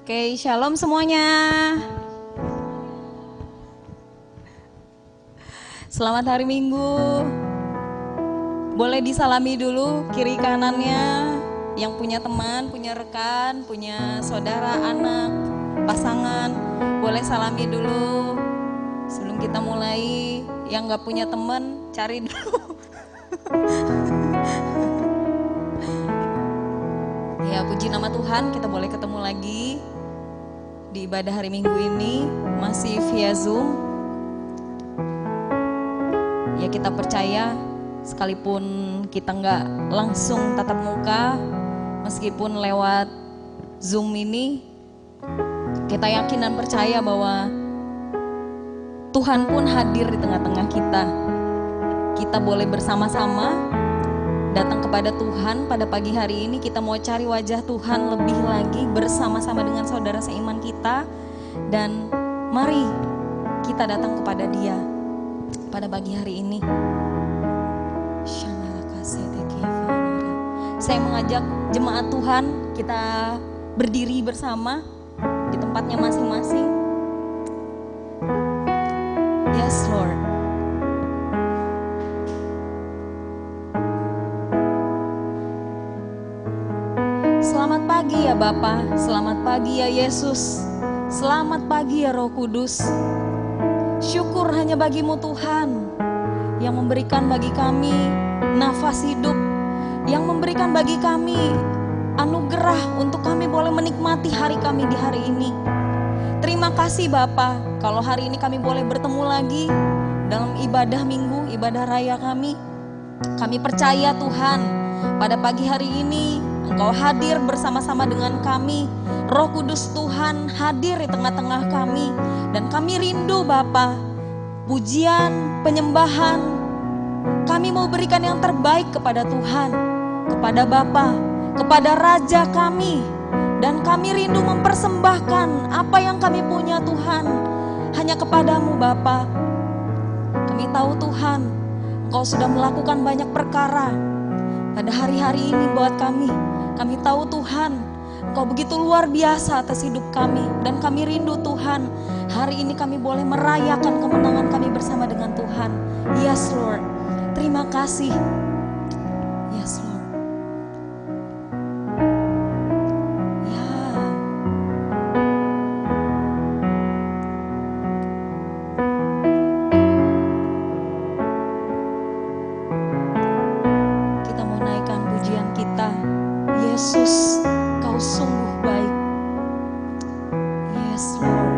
Oke, shalom semuanya. Selamat hari Minggu. Boleh disalami dulu kiri kanannya, yang punya teman, punya rekan, punya saudara, anak, pasangan. Boleh salami dulu sebelum kita mulai. Yang gak punya teman, cari dulu. Ya, puji nama Tuhan, kita boleh ketemu lagi di ibadah hari Minggu ini, masih via Zoom. Ya, kita percaya sekalipun kita nggak langsung tatap muka, meskipun lewat Zoom ini, kita yakin dan percaya bahwa Tuhan pun hadir di tengah-tengah kita. Kita boleh bersama-sama datang kepada Tuhan pada pagi hari ini. Kita mau cari wajah Tuhan lebih lagi bersama-sama dengan saudara seiman kita. Dan mari kita datang kepada Dia pada pagi hari ini. Saya mengajak jemaat Tuhan, kita berdiri bersama di tempatnya masing-masing. Yes Lord. Selamat pagi ya Bapa, selamat pagi ya Yesus, selamat pagi ya Roh Kudus. Syukur hanya bagimu Tuhan, yang memberikan bagi kami nafas hidup, yang memberikan bagi kami anugerah untuk kami boleh menikmati hari kami di hari ini. Terima kasih Bapa, kalau hari ini kami boleh bertemu lagi dalam ibadah minggu, ibadah raya kami. Kami percaya Tuhan, pada pagi hari ini Engkau hadir bersama-sama dengan kami. Roh Kudus Tuhan hadir di tengah-tengah kami. Dan kami rindu Bapa, pujian, penyembahan. Kami mau berikan yang terbaik kepada Tuhan, kepada Bapa, kepada Raja kami. Dan kami rindu mempersembahkan apa yang kami punya Tuhan, hanya kepadamu Bapa. Kami tahu Tuhan, Engkau sudah melakukan banyak perkara pada hari-hari ini buat kami. Kami tahu Tuhan, Engkau begitu luar biasa atas hidup kami. Dan kami rindu Tuhan, hari ini kami boleh merayakan kemenangan kami bersama dengan Tuhan. Yes Lord, terima kasih. Yes Lord. Yesus, Kau sungguh baik. Yes Lord.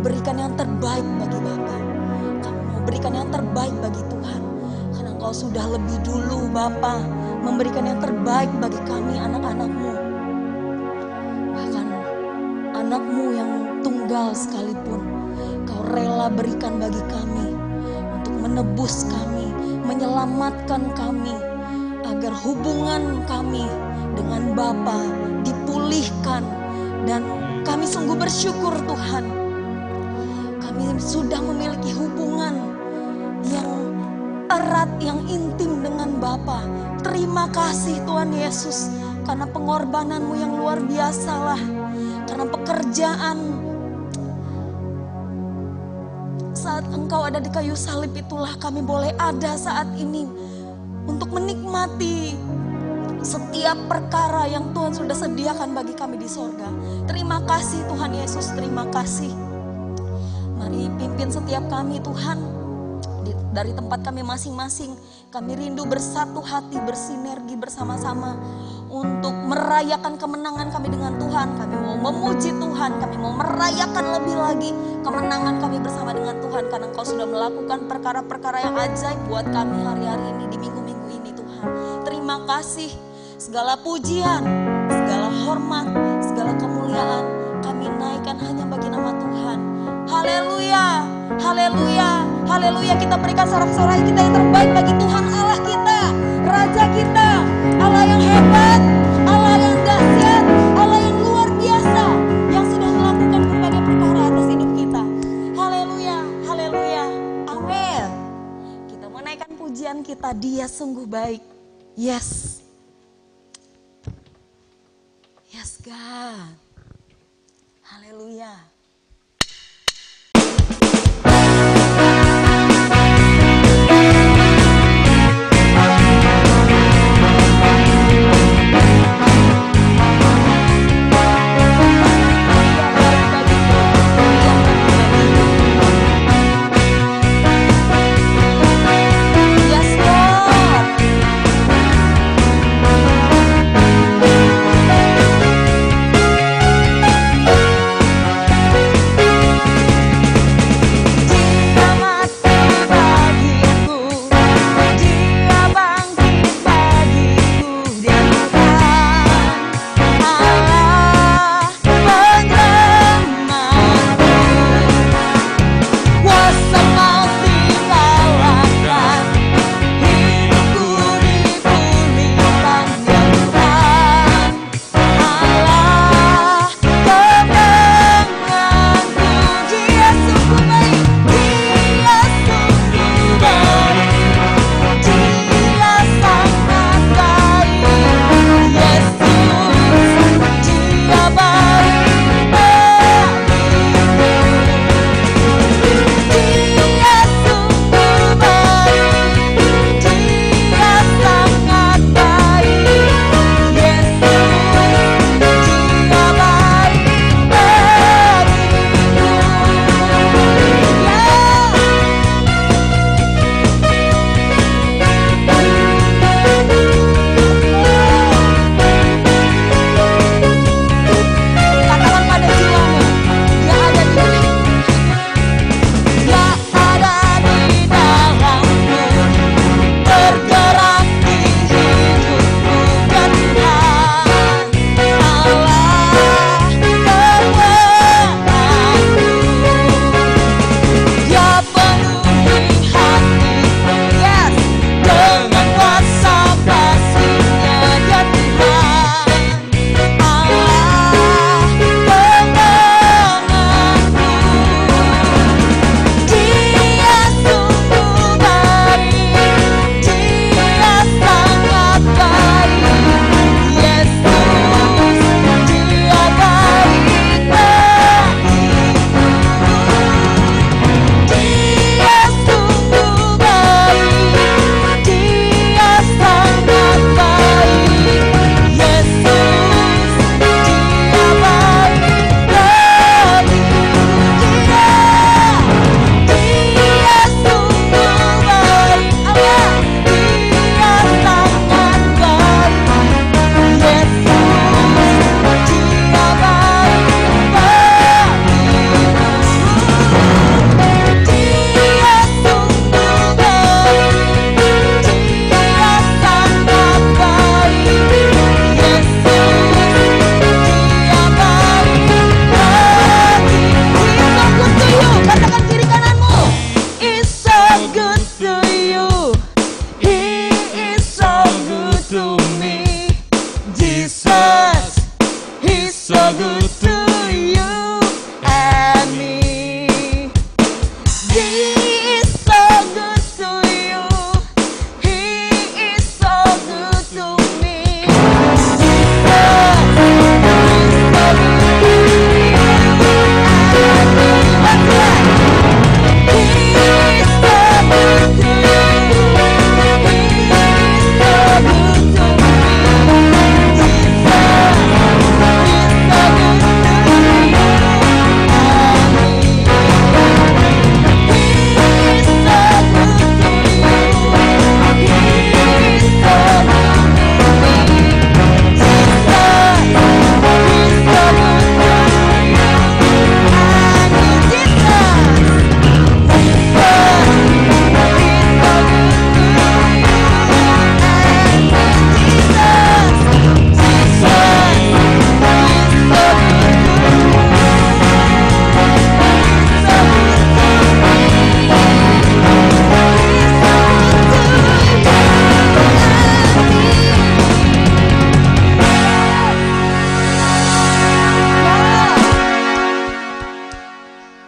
berikan yang terbaik bagi Bapa. Kami mau berikan yang terbaik bagi Tuhan. Karena Engkau sudah lebih dulu Bapa memberikan yang terbaik bagi kami anak-anak-Mu. Bahkan anak-Mu yang tunggal sekalipun Kau rela berikan bagi kami untuk menebus kami, menyelamatkan kami, agar hubungan kami dengan Bapa dipulihkan. Dan kami sungguh bersyukur Tuhan, kami sudah memiliki hubungan yang erat, yang intim dengan Bapa. Terima kasih Tuhan Yesus, karena pengorbanan-Mu yang luar biasa lah. Karena pekerjaan saat Engkau ada di kayu salib itulah kami boleh ada saat ini untuk menikmati setiap perkara yang Tuhan sudah sediakan bagi kami di sorga. Terima kasih Tuhan Yesus, terima kasih. Mari pimpin setiap kami Tuhan, dari tempat kami masing-masing. Kami rindu bersatu hati, bersinergi bersama-sama untuk merayakan kemenangan kami dengan Tuhan. Kami mau memuji Tuhan, kami mau merayakan lebih lagi kemenangan kami bersama dengan Tuhan. Karena Engkau sudah melakukan perkara-perkara yang ajaib buat kami hari-hari ini, di minggu-minggu ini Tuhan. Terima kasih. Segala pujian, segala hormat, segala kemuliaan kami naikkan hanya bagi nama Tuhan. Haleluya, haleluya, haleluya. Kita berikan sorak-sorai kita yang terbaik bagi Tuhan Allah kita, Raja kita, Allah yang hebat, Allah yang dahsyat, Allah yang luar biasa, yang sudah melakukan berbagai perkara atas hidup kita. Haleluya, haleluya, amin. Kita menaikkan pujian kita, Dia sungguh baik. Yes. Yes God. Haleluya. Haleluya.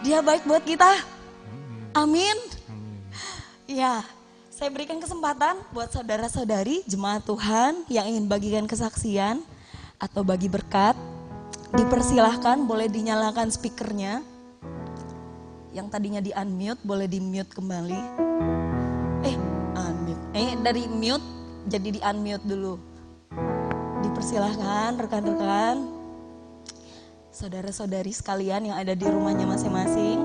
Dia baik buat kita. Amin. Ya, saya berikan kesempatan buat saudara-saudari jemaat Tuhan yang ingin bagikan kesaksian atau bagi berkat. Dipersilahkan, boleh dinyalakan speakernya. Yang tadinya di unmute boleh di mute kembali. Dari mute jadi di unmute dulu. Dipersilahkan rekan-rekan, saudara-saudari sekalian yang ada di rumahnya masing-masing.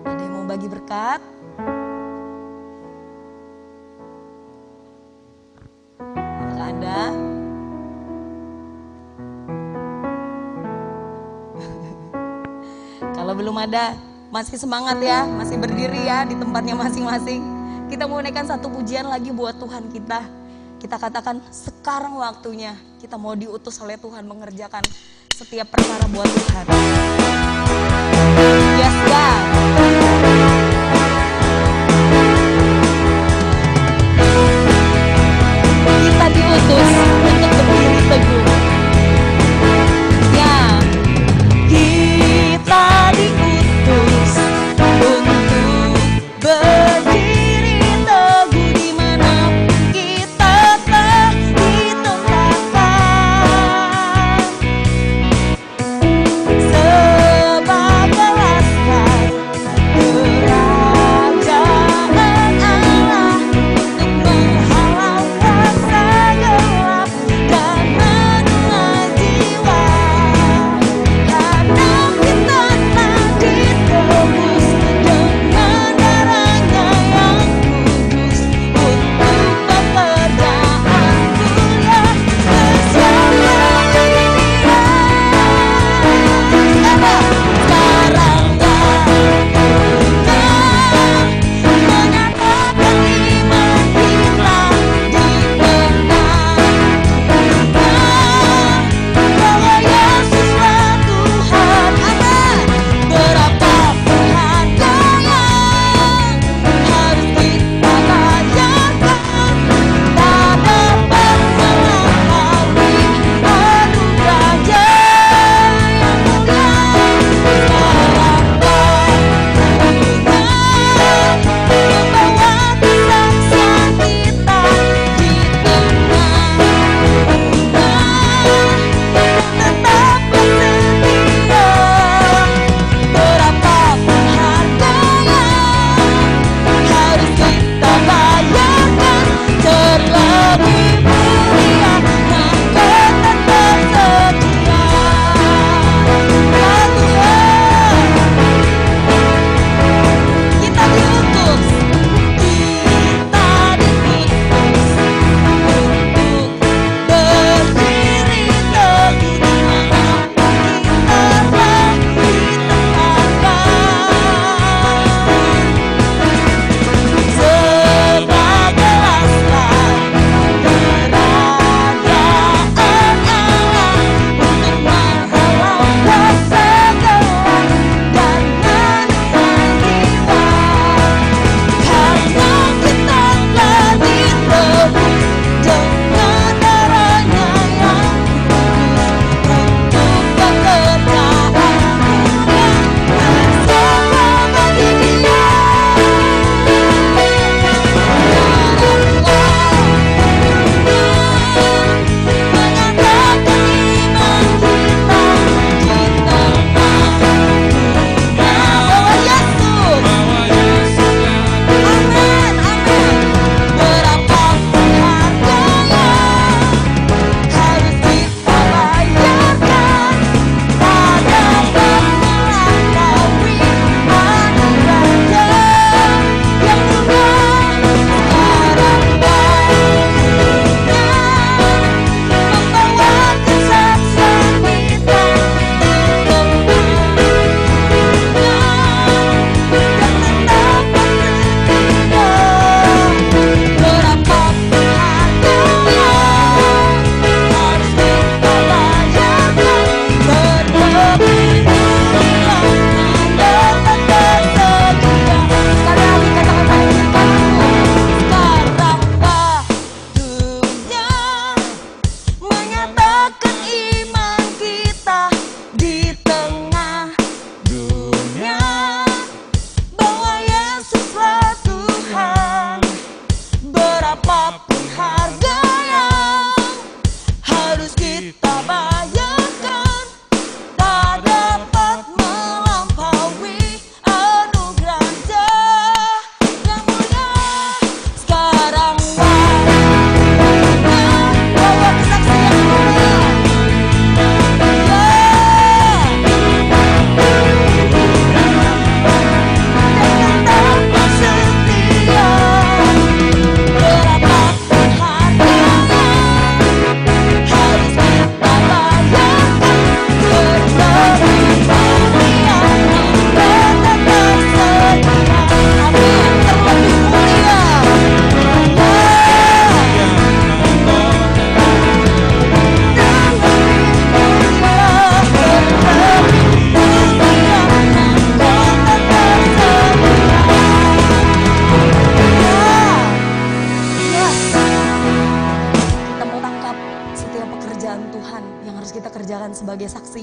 Ada yang mau bagi berkat? Apakah ada? Kalau belum ada, masih semangat ya, masih berdiri ya di tempatnya masing-masing. Kita mau naikkan satu pujian lagi buat Tuhan kita. Kita katakan sekarang waktunya kita mau diutus oleh Tuhan mengerjakan setiap perkara buat Tuhan. Yes God. Kita diutus untuk berdiri teguh. Ya, kita diutus untuk berdiri teguh dimanapun kita telah ditempatkan. Sebab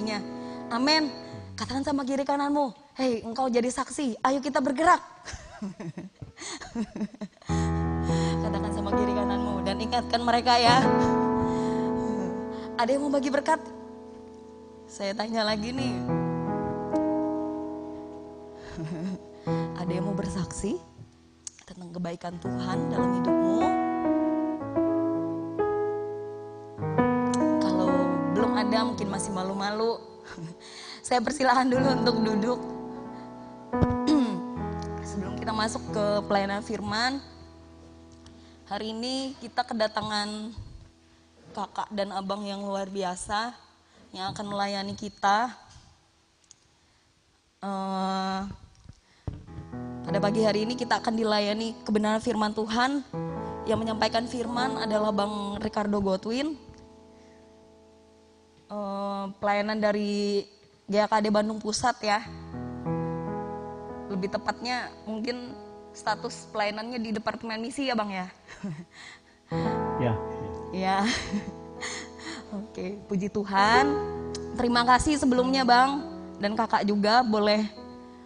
saksinya. Amin. Katakan sama kiri kananmu, hei engkau jadi saksi, ayo kita bergerak. Katakan sama kiri kananmu dan ingatkan mereka ya. Ada yang mau bagi berkat? Saya tanya lagi nih. Ada yang mau bersaksi tentang kebaikan Tuhan dalam hidupmu? Kalau belum ada, mungkin masih malu-malu. Saya persilahkan dulu untuk duduk. Sebelum kita masuk ke pelayanan firman, hari ini kita kedatangan kakak dan abang yang luar biasa yang akan melayani kita. Pada pagi hari ini kita akan dilayani kebenaran firman Tuhan. Yang menyampaikan firman adalah Bang Ricardo Godwin, pelayanan dari GKD Bandung Pusat ya. Lebih tepatnya mungkin status pelayanannya di Departemen Misi ya Bang ya. Ya. Ya. Oke, puji Tuhan. Terima kasih sebelumnya Bang dan kakak juga boleh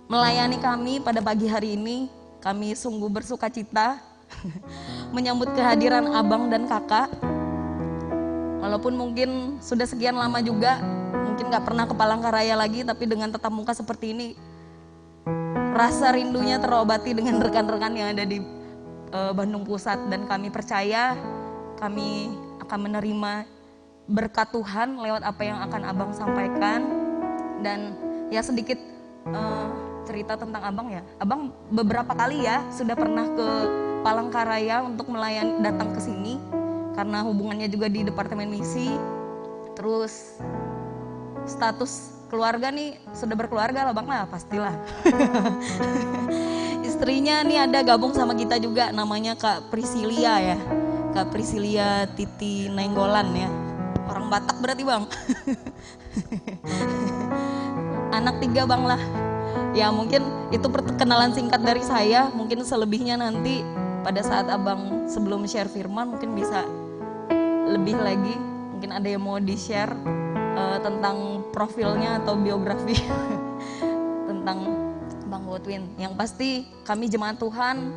melayani kami pada pagi hari ini. Kami sungguh bersuka cita menyambut kehadiran abang dan kakak. Walaupun mungkin sudah sekian lama juga, mungkin gak pernah ke Palangkaraya lagi, tapi dengan tatap muka seperti ini, rasa rindunya terobati dengan rekan-rekan yang ada di Bandung Pusat. Dan kami percaya kami akan menerima berkat Tuhan lewat apa yang akan abang sampaikan. Dan ya sedikit cerita tentang abang ya. Abang beberapa kali ya sudah pernah ke Palangkaraya untuk melayani, datang ke sini karena hubungannya juga di Departemen Misi. Terus status keluarga nih, sudah berkeluarga lah Bang lah, pastilah. Istrinya nih ada gabung sama kita juga, namanya Kak Priscilia ya. Kak Priscilia Titi Nenggolan ya. Orang Batak berarti Bang. Anak 3 Bang lah. Ya mungkin itu perkenalan singkat dari saya. Mungkin selebihnya nanti pada saat abang sebelum share firman mungkin bisa lebih lagi. Mungkin ada yang mau di-share tentang profilnya atau biografi tentang Bang Godwin. Yang pasti kami jemaat Tuhan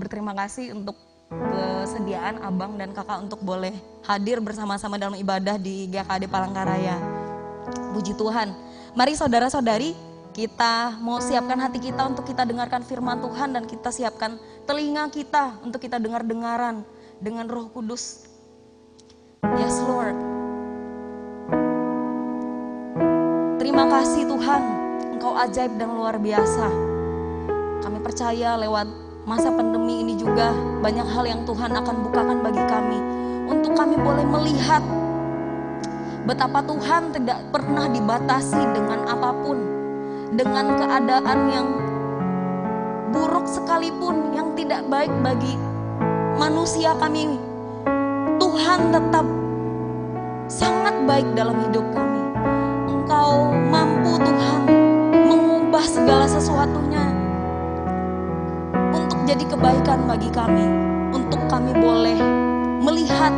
berterima kasih untuk kesediaan abang dan kakak untuk boleh hadir bersama-sama dalam ibadah di GKD Palangkaraya. Puji Tuhan. Mari saudara-saudari, kita mau siapkan hati kita untuk kita dengarkan firman Tuhan, dan kita siapkan telinga kita untuk kita dengar-dengaran dengan Roh Kudus. Yes Lord. Terima kasih Tuhan, Engkau ajaib dan luar biasa. Kami percaya lewat masa pandemi ini juga banyak hal yang Tuhan akan bukakan bagi kami, untuk kami boleh melihat betapa Tuhan tidak pernah dibatasi dengan apapun, dengan keadaan yang buruk sekalipun, yang tidak baik bagi manusia kami. Tuhan tetap sangat baik dalam hidup kami. Engkau mampu Tuhan mengubah segala sesuatunya untuk jadi kebaikan bagi kami, untuk kami boleh melihat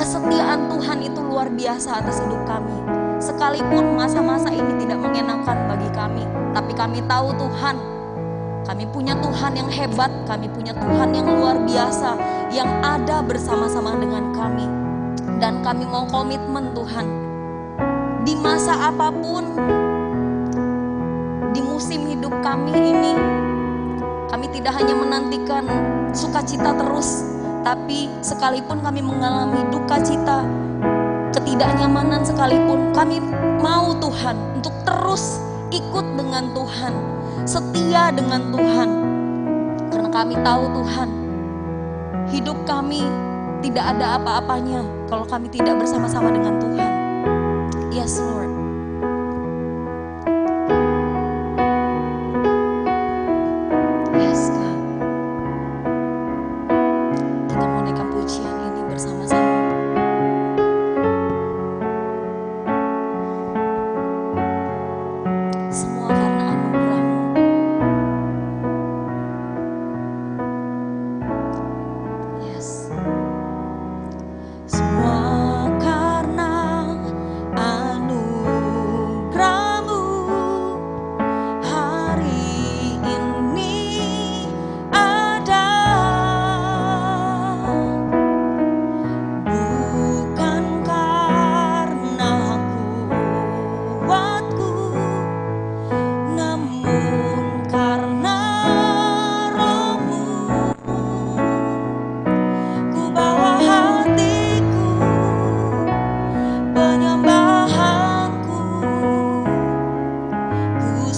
kesetiaan Tuhan itu luar biasa atas hidup kami. Sekalipun masa-masa ini tidak mengenakan bagi kami, tapi kami tahu Tuhan, kami punya Tuhan yang hebat, kami punya Tuhan yang luar biasa, yang ada bersama-sama dengan kami. Dan kami mau komitmen Tuhan, di masa apapun, di musim hidup kami ini, kami tidak hanya menantikan sukacita terus, tapi sekalipun kami mengalami duka cita, ketidaknyamanan sekalipun, kami mau Tuhan untuk terus ikut dengan Tuhan, setia dengan Tuhan. Karena kami tahu Tuhan, hidup kami tidak ada apa-apanya kalau kami tidak bersama-sama dengan Tuhan. Yes Lord. Semua karena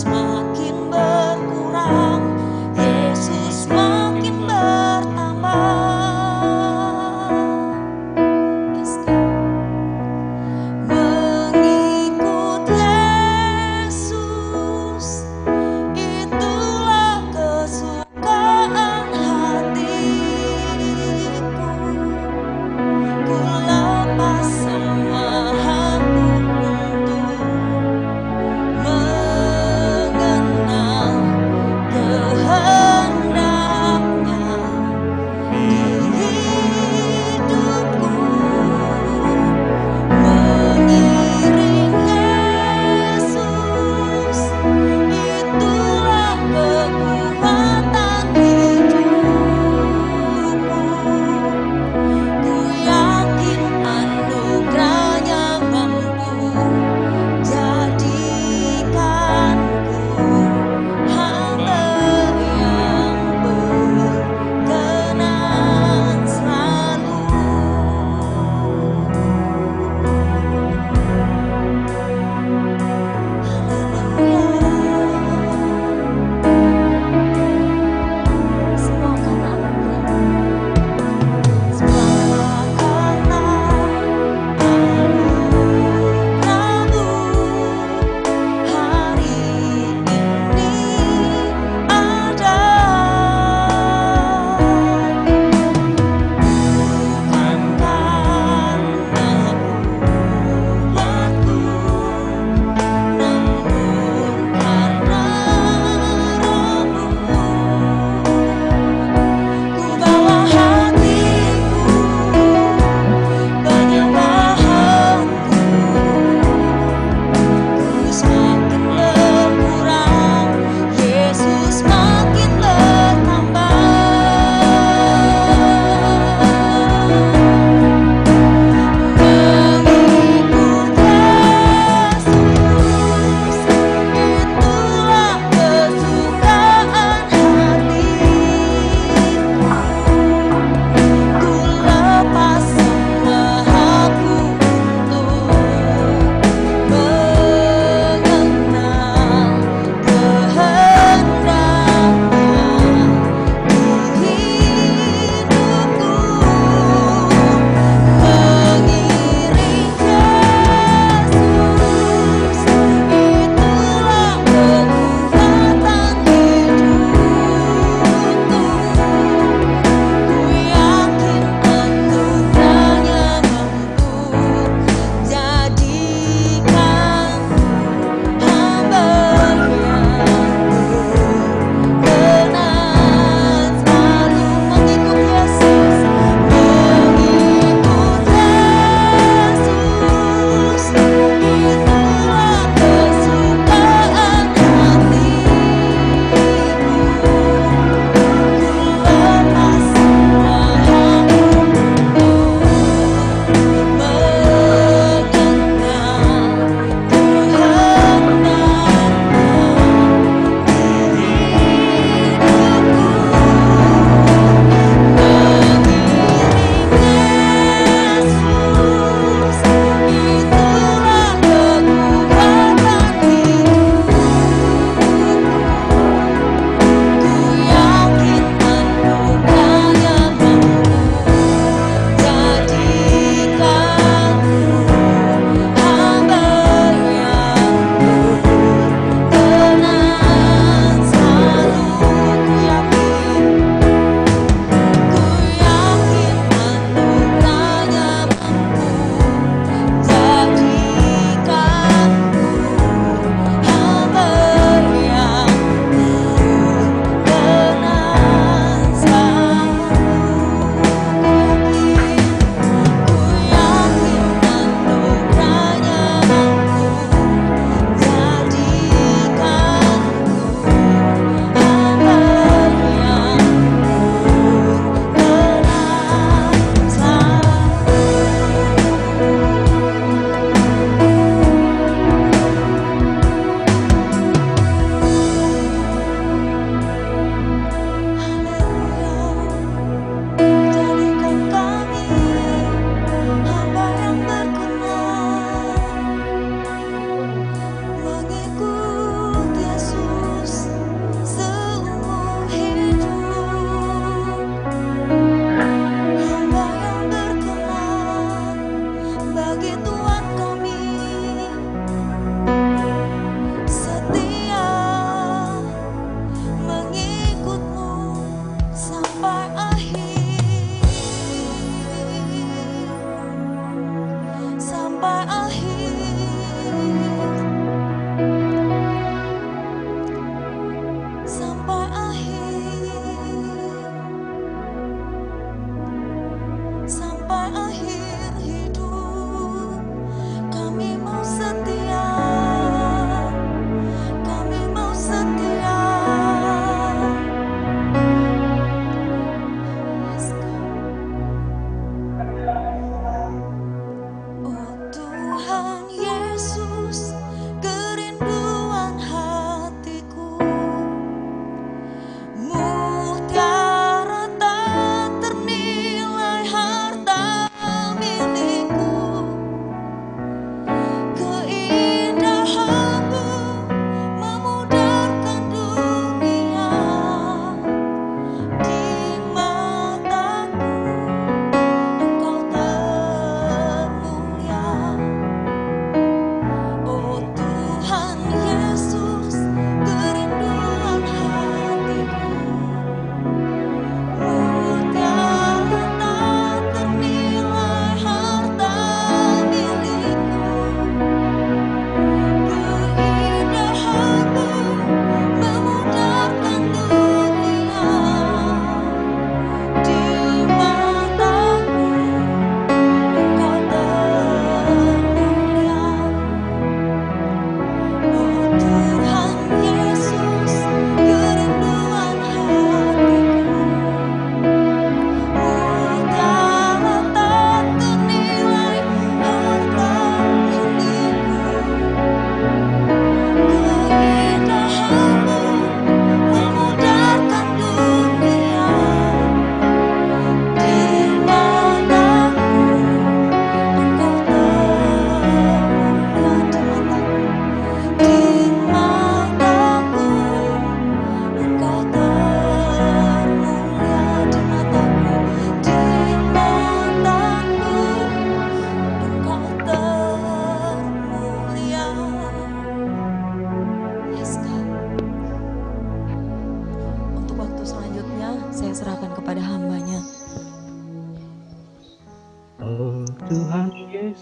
Yesus makin berkurang, Yesus makin bertambah. Yes, God. Mengikut Yesus, itulah kesukaan hatiku. Ku lepas semua hatiku untuk mengenal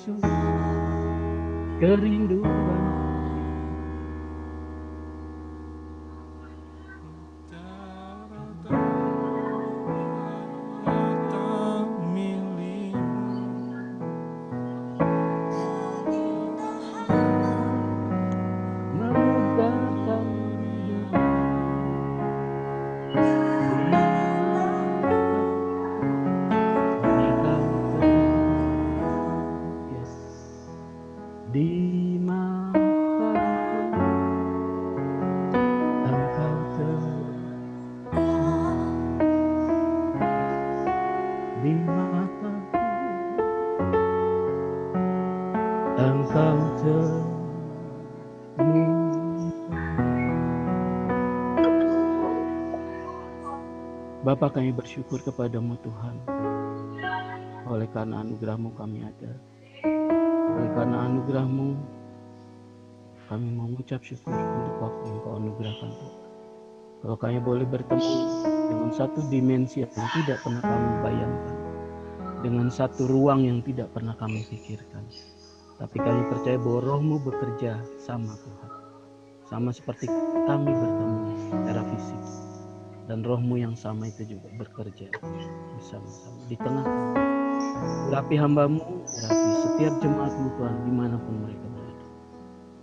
Yesus, kerinduan. Bapa, kami bersyukur kepadamu Tuhan. Oleh karena anugerah-Mu kami ada. Oleh karena anugerah-Mu kami mengucap syukur untuk waktu yang Kau anugerahkan Tuhan. Kalau kami boleh bertemu dengan satu dimensi yang tidak pernah kami bayangkan, dengan satu ruang yang tidak pernah kami pikirkan, tapi kami percaya bahwa Roh-Mu bekerja sama Tuhan, sama seperti kami bertemu secara fisik, dan Roh-Mu yang sama itu juga bekerja bersama-sama di tengah kami. Urapi hamba-Mu, urapi setiap jemaat-Mu Tuhan dimanapun mereka berada.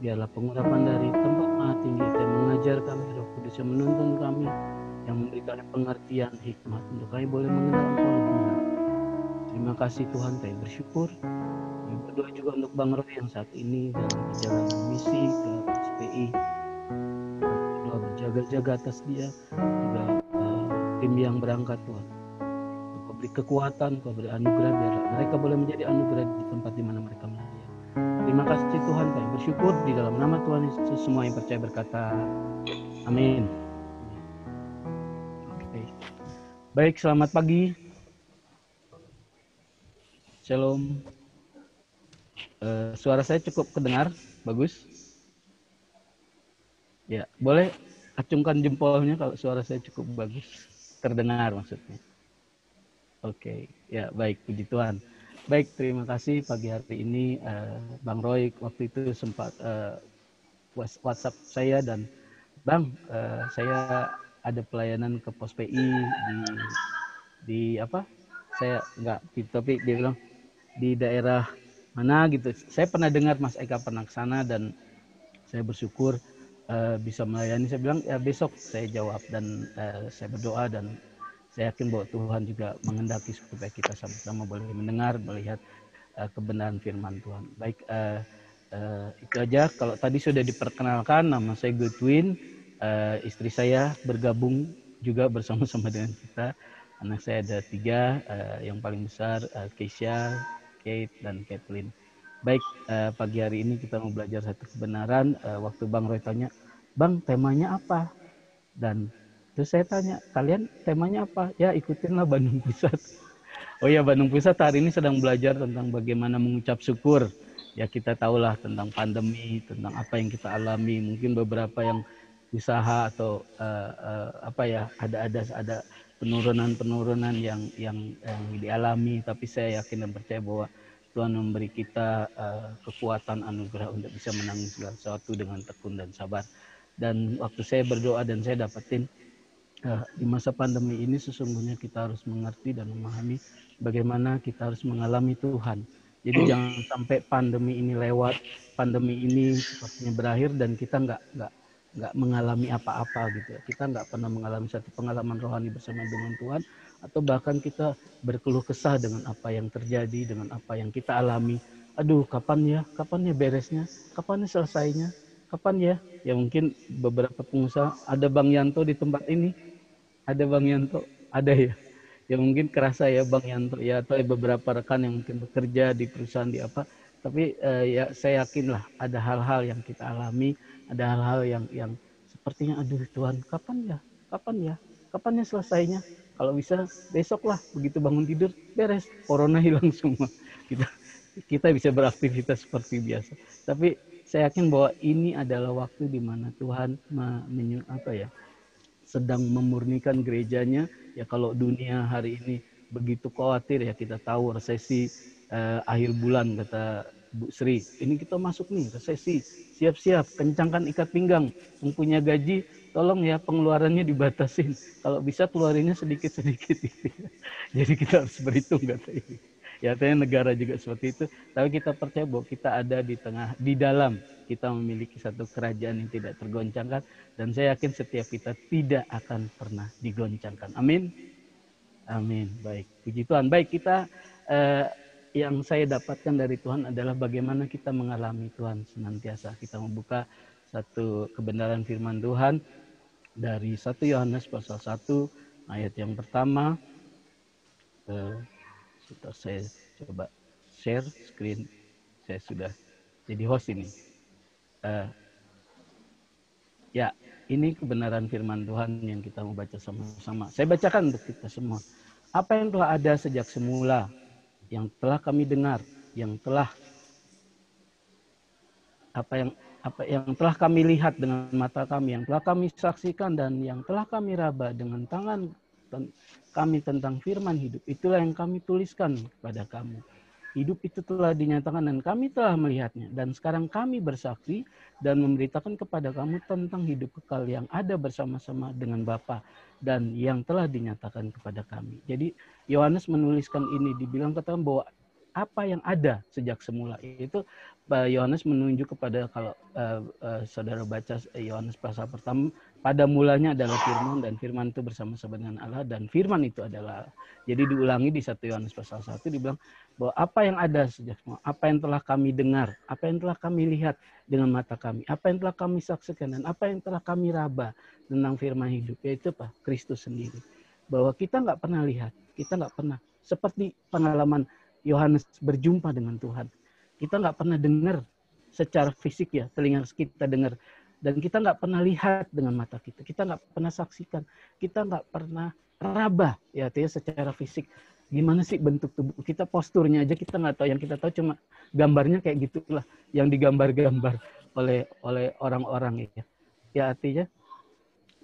Biarlah pengurapan dari tempat maha tinggi itu yang mengajar kami, Roh Kudus yang menuntun kami, yang memberikan pengertian hikmat untuk kami boleh mengenal Engkau lebih dalam. Terima kasih Tuhan, kami bersyukur. Kami berdoa juga untuk Bang Roy yang saat ini dalam perjalanan misi ke SPI. Berdoa berjaga-jaga atas dia, juga tim yang berangkat Tuhan. Kau beri kekuatan, Kau beri anugerah, biarlah mereka boleh menjadi anugerah di tempat di mana mereka melayani. Terima kasih Tuhan, kami bersyukur di dalam nama Tuhan Yesus. Semua yang percaya berkata amin. Oke. Baik, selamat pagi. Shalom. Suara saya cukup kedengar? Bagus? Ya, boleh acungkan jempolnya kalau suara saya cukup bagus. Terdengar maksudnya. Oke, ya baik, puji Tuhan. Baik, terima kasih pagi hari ini Bang Roy waktu itu sempat WhatsApp saya dan Bang, saya ada pelayanan ke Pos PI di apa? Saya enggak, tapi dia bilang di daerah mana gitu. Saya pernah dengar Mas Eka pernah ke sana dan saya bersyukur bisa melayani. Saya bilang ya besok, saya jawab dan saya berdoa dan saya yakin bahwa Tuhan juga mengendaki supaya kita sama-sama boleh mendengar, melihat kebenaran firman Tuhan. Baik, itu aja. Kalau tadi sudah diperkenalkan, nama saya Goodwin, istri saya bergabung juga bersama-sama dengan kita. Anak saya ada 3, yang paling besar Keisha, Kate, dan Kathleen. Baik, pagi hari ini kita mau belajar satu kebenaran. Waktu Bang Roy tanya, Bang temanya apa? Dan terus saya tanya, kalian temanya apa? Ya ikutinlah Bandung Pusat. Oh ya, Bandung Pusat hari ini sedang belajar tentang bagaimana mengucap syukur. Ya kita tahulah tentang pandemi, tentang apa yang kita alami. Mungkin beberapa yang usaha atau apa ya, ada penurunan yang dialami. Tapi saya yakin dan percaya bahwa Tuhan memberi kita kekuatan anugerah untuk bisa menangani segala sesuatu dengan tekun dan sabar. Dan waktu saya berdoa dan saya dapetin di masa pandemi ini sesungguhnya kita harus mengerti dan memahami bagaimana kita harus mengalami Tuhan. Jadi jangan sampai pandemi ini lewat, pandemi ini sepertinya berakhir dan kita nggak mengalami apa-apa gitu ya. Kita nggak pernah mengalami satu pengalaman rohani bersama dengan Tuhan, atau bahkan kita berkeluh kesah dengan apa yang terjadi, dengan apa yang kita alami. Aduh, kapan ya beresnya, kapan ya selesainya, kapan ya? Ya mungkin beberapa pengusaha, ada Bang Yanto di tempat ini, ada Bang Yanto, ada ya. Ya mungkin kerasa ya Bang Yanto ya, atau beberapa rekan yang mungkin bekerja di perusahaan di apa. Tapi ya saya yakinlah ada hal-hal yang kita alami, ada hal-hal yang sepertinya aduh Tuhan, kapan ya selesainya. Kalau bisa besok lah, begitu bangun tidur beres, corona hilang semua. Kita bisa beraktivitas seperti biasa. Tapi saya yakin bahwa ini adalah waktu di mana Tuhan sedang memurnikan gerejanya. Ya kalau dunia hari ini begitu khawatir, ya kita tahu resesi akhir bulan, kata Bu Sri, ini kita masuk nih resesi, siap-siap, kencangkan ikat pinggang, yang punya gaji tolong ya pengeluarannya dibatasin, kalau bisa keluarinnya sedikit-sedikit gitu. Jadi kita harus berhitung, kata ini. Ya, artinya negara juga seperti itu, tapi kita percaya bahwa kita ada di tengah, di dalam, kita memiliki satu kerajaan yang tidak tergoncangkan, dan saya yakin setiap kita tidak akan pernah digoncangkan. Amin. Amin. Baik, puji Tuhan. Baik, kita yang saya dapatkan dari Tuhan adalah bagaimana kita mengalami Tuhan senantiasa. Kita membuka satu kebenaran firman Tuhan dari 1 Yohanes pasal 1 ayat yang pertama. Saya coba share screen. Saya sudah jadi host ini. Ya, ini kebenaran firman Tuhan yang kita mau baca sama-sama. Saya bacakan untuk kita semua. Apa yang telah ada sejak semula, yang telah kami dengar, yang telah apa yang telah kami lihat dengan mata kami, yang telah kami saksikan, dan yang telah kami raba dengan tangan kami tentang firman hidup, itulah yang kami tuliskan kepada kamu. Hidup itu telah dinyatakan dan kami telah melihatnya, dan sekarang kami bersaksi dan memberitakan kepada kamu tentang hidup kekal yang ada bersama-sama dengan Bapa dan yang telah dinyatakan kepada kami. Jadi Yohanes menuliskan ini, dibilang katakan bahwa apa yang ada sejak semula itu, Yohanes menunjuk kepada, kalau saudara baca Yohanes pasal pertama, pada mulanya adalah firman, dan firman itu bersama-sama dengan Allah, dan firman itu adalah Allah. Jadi diulangi di 1 Yohanes pasal 1 dibilang bahwa apa yang ada sejak semula, apa yang telah kami dengar, apa yang telah kami lihat dengan mata kami, apa yang telah kami saksikan, dan apa yang telah kami raba tentang firman hidup, yaitu apa? Kristus sendiri. Bahwa kita nggak pernah lihat, kita nggak pernah, seperti pengalaman Yohanes berjumpa dengan Tuhan. Kita nggak pernah dengar secara fisik ya, telinga kita dengar. Dan kita nggak pernah lihat dengan mata kita. Kita nggak pernah saksikan. Kita nggak pernah raba ya, artinya secara fisik. Gimana sih bentuk tubuh kita, posturnya aja kita nggak tahu. Yang kita tahu cuma gambarnya kayak gitulah, yang digambar-gambar oleh orang-orang ya. Ya, artinya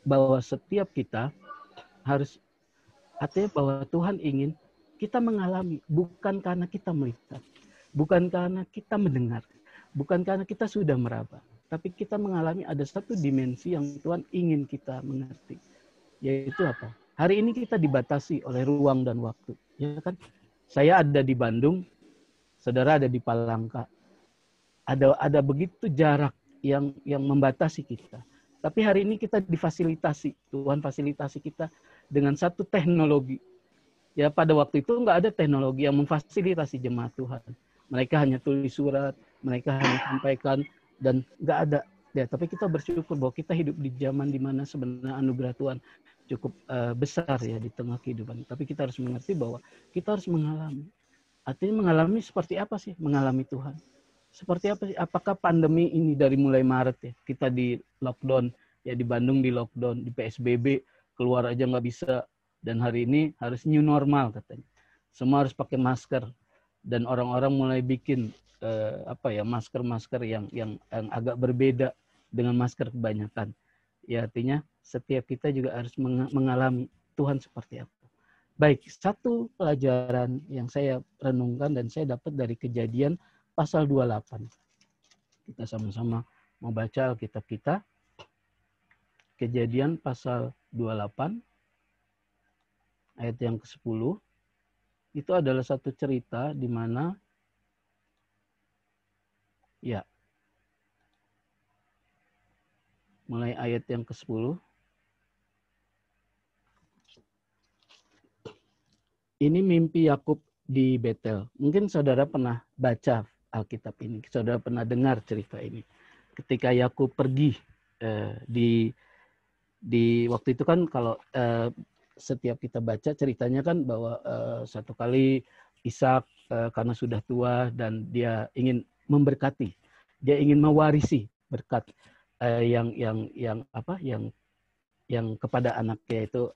bahwa setiap kita harus, artinya bahwa Tuhan ingin kita mengalami, bukan karena kita melihat, bukan karena kita mendengar, bukan karena kita sudah meraba, tapi kita mengalami ada satu dimensi yang Tuhan ingin kita mengerti, yaitu apa? Hari ini kita dibatasi oleh ruang dan waktu, ya kan? Saya ada di Bandung, saudara ada di Palangka, ada begitu jarak yang membatasi kita. Tapi hari ini kita difasilitasi, Tuhan fasilitasi kita dengan satu teknologi. Ya, pada waktu itu nggak ada teknologi yang memfasilitasi jemaat Tuhan. Mereka hanya tulis surat, mereka hanya sampaikan, dan nggak ada. Ya, tapi kita bersyukur bahwa kita hidup di zaman di mana sebenarnya anugerah Tuhan cukup besar ya di tengah kehidupan. Tapi kita harus mengerti bahwa kita harus mengalami. Artinya mengalami seperti apa sih? Mengalami Tuhan. Seperti apa sih? Apakah pandemi ini dari mulai Maret ya, kita di lockdown, ya di Bandung di lockdown, di PSBB, keluar aja nggak bisa. Dan hari ini harus new normal katanya. Semua harus pakai masker, dan orang-orang mulai bikin masker-masker yang agak berbeda dengan masker kebanyakan. Ya, artinya setiap kita juga harus mengalami Tuhan seperti apa. Baik, satu pelajaran yang saya renungkan dan saya dapat dari Kejadian pasal 28. Kita sama-sama mau baca Alkitab kita. Kejadian pasal 28. Ayat yang ke-10, itu adalah satu cerita di mana, ya, mulai ayat yang ke-10, ini mimpi Yakub di Betel. Mungkin saudara pernah baca Alkitab ini, saudara pernah dengar cerita ini. Ketika Yakub pergi di waktu itu kan, kalau setiap kita baca ceritanya kan bahwa satu kali Ishak karena sudah tua dan dia ingin memberkati, dia ingin mewarisi berkat yang kepada anaknya itu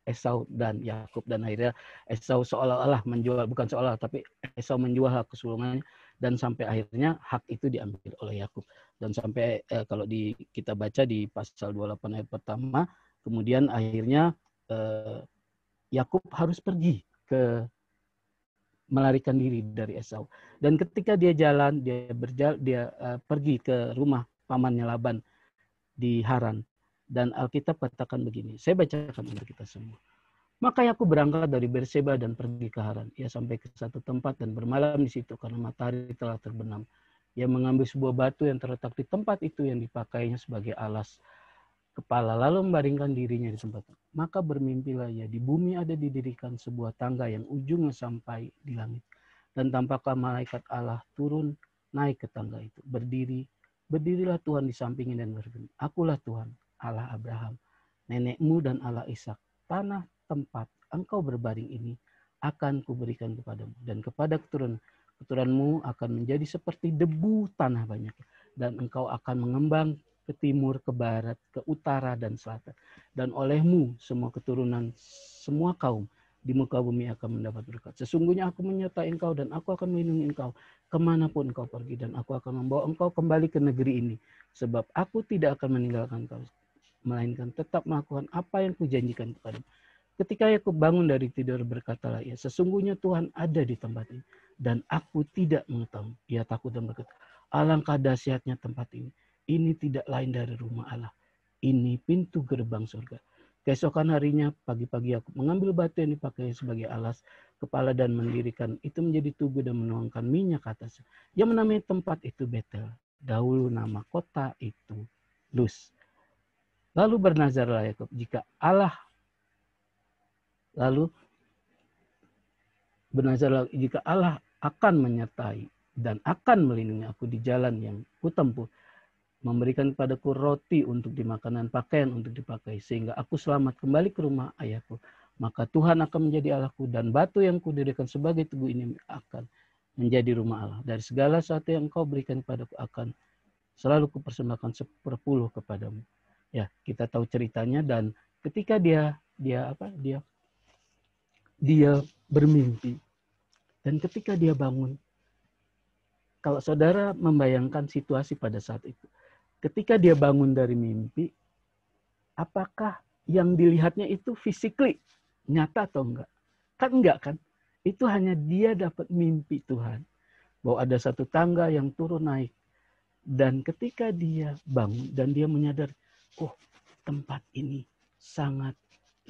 Esau dan Yakub, dan akhirnya Esau seolah-olah menjual, bukan seolah, tapi Esau menjual hak kesulungannya, dan sampai akhirnya hak itu diambil oleh Yakub. Dan sampai kalau kita baca di pasal 28 ayat pertama, kemudian akhirnya Yakub harus pergi ke melarikan diri dari Esau. Dan ketika dia jalan, dia pergi ke rumah pamannya Laban di Haran. Dan Alkitab katakan begini, saya bacakan untuk kita semua. Maka aku berangkat dari Berseba dan pergi ke Haran. Ia sampai ke satu tempat dan bermalam di situ karena matahari telah terbenam. Ia mengambil sebuah batu yang terletak di tempat itu yang dipakainya sebagai alas kepala, lalu membaringkan dirinya di tempat itu. Maka bermimpilah ia, di bumi ada didirikan sebuah tangga yang ujungnya sampai di langit. Dan tampaklah malaikat Allah turun naik ke tangga itu. Berdirilah Tuhan di sampingnya dan berfirman, Akulah Tuhan, Allah Abraham, nenekmu dan Allah Ishak. Tanah tempat engkau berbaring ini akan kuberikan kepadamu dan kepada keturunanmu akan menjadi seperti debu tanah banyak, dan engkau akan mengembang ke timur, ke barat, ke utara dan selatan, dan olehmu semua keturunan semua kaum di muka bumi akan mendapat berkat. Sesungguhnya aku menyertai engkau dan aku akan melindungi engkau kemanapun engkau pergi, dan aku akan membawa engkau kembali ke negeri ini, sebab aku tidak akan meninggalkan engkau, melainkan tetap melakukan apa yang kujanjikan kepadamu. Ketika Yakub bangun dari tidur, berkatalah ia, sesungguhnya Tuhan ada di tempat ini dan aku tidak mengetahui. Ia takut dan berkata, alangkah dahsyatnya tempat ini. Ini tidak lain dari rumah Allah. Ini pintu gerbang surga. Keesokan harinya pagi-pagi Yakub mengambil batu yang dipakai sebagai alas kepala dan mendirikan itu menjadi tugu dan menuangkan minyak ke atasnya. Ia menamai tempat itu Betel. Dahulu nama kota itu Luz. Lalu bernazarlah Yakub, jika Allah akan menyertai dan akan melindungi aku di jalan yang kutempuh, memberikan kepadaku roti untuk dimakan dan pakaian untuk dipakai, sehingga aku selamat kembali ke rumah ayahku, maka Tuhan akan menjadi Allahku, dan batu yang kudirikan sebagai tugu ini akan menjadi rumah Allah. Dari segala sesuatu yang engkau berikan kepadaku akan selalu kupersembahkan 10% kepadamu. Ya, kita tahu ceritanya, dan ketika dia bermimpi, dan ketika dia bangun, kalau saudara membayangkan situasi pada saat itu, ketika dia bangun dari mimpi, apakah yang dilihatnya itu physically nyata atau enggak? Kan enggak kan? Itu hanya dia dapat mimpi Tuhan, bahwa ada satu tangga yang turun naik. Dan ketika dia bangun dan dia menyadari, oh tempat ini sangat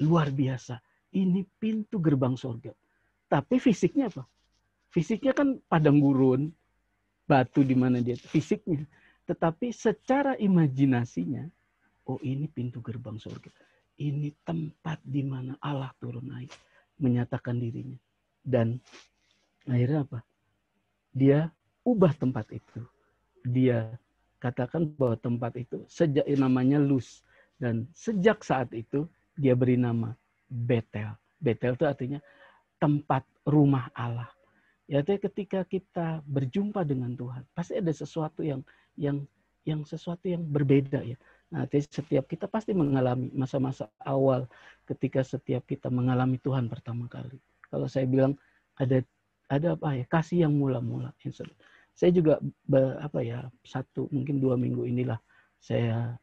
luar biasa. Ini pintu gerbang surga. Tapi fisiknya apa? Fisiknya kan padang gurun, batu di mana dia fisiknya. Tetapi secara imajinasinya, oh ini pintu gerbang surga. Ini tempat di mana Allah turun naik, menyatakan dirinya. Dan akhirnya apa? Dia ubah tempat itu. Dia katakan bahwa tempat itu sejak namanya Luz. Dan sejak saat itu dia beri nama Betel. Betel itu artinya tempat rumah Allah. Ya, ketika kita berjumpa dengan Tuhan, pasti ada sesuatu yang sesuatu yang berbeda ya. Nah, setiap kita pasti mengalami masa-masa awal ketika setiap kita mengalami Tuhan pertama kali. Kalau saya bilang ada apa ya, kasih yang mula-mula. Saya juga mungkin 2 minggu inilah saya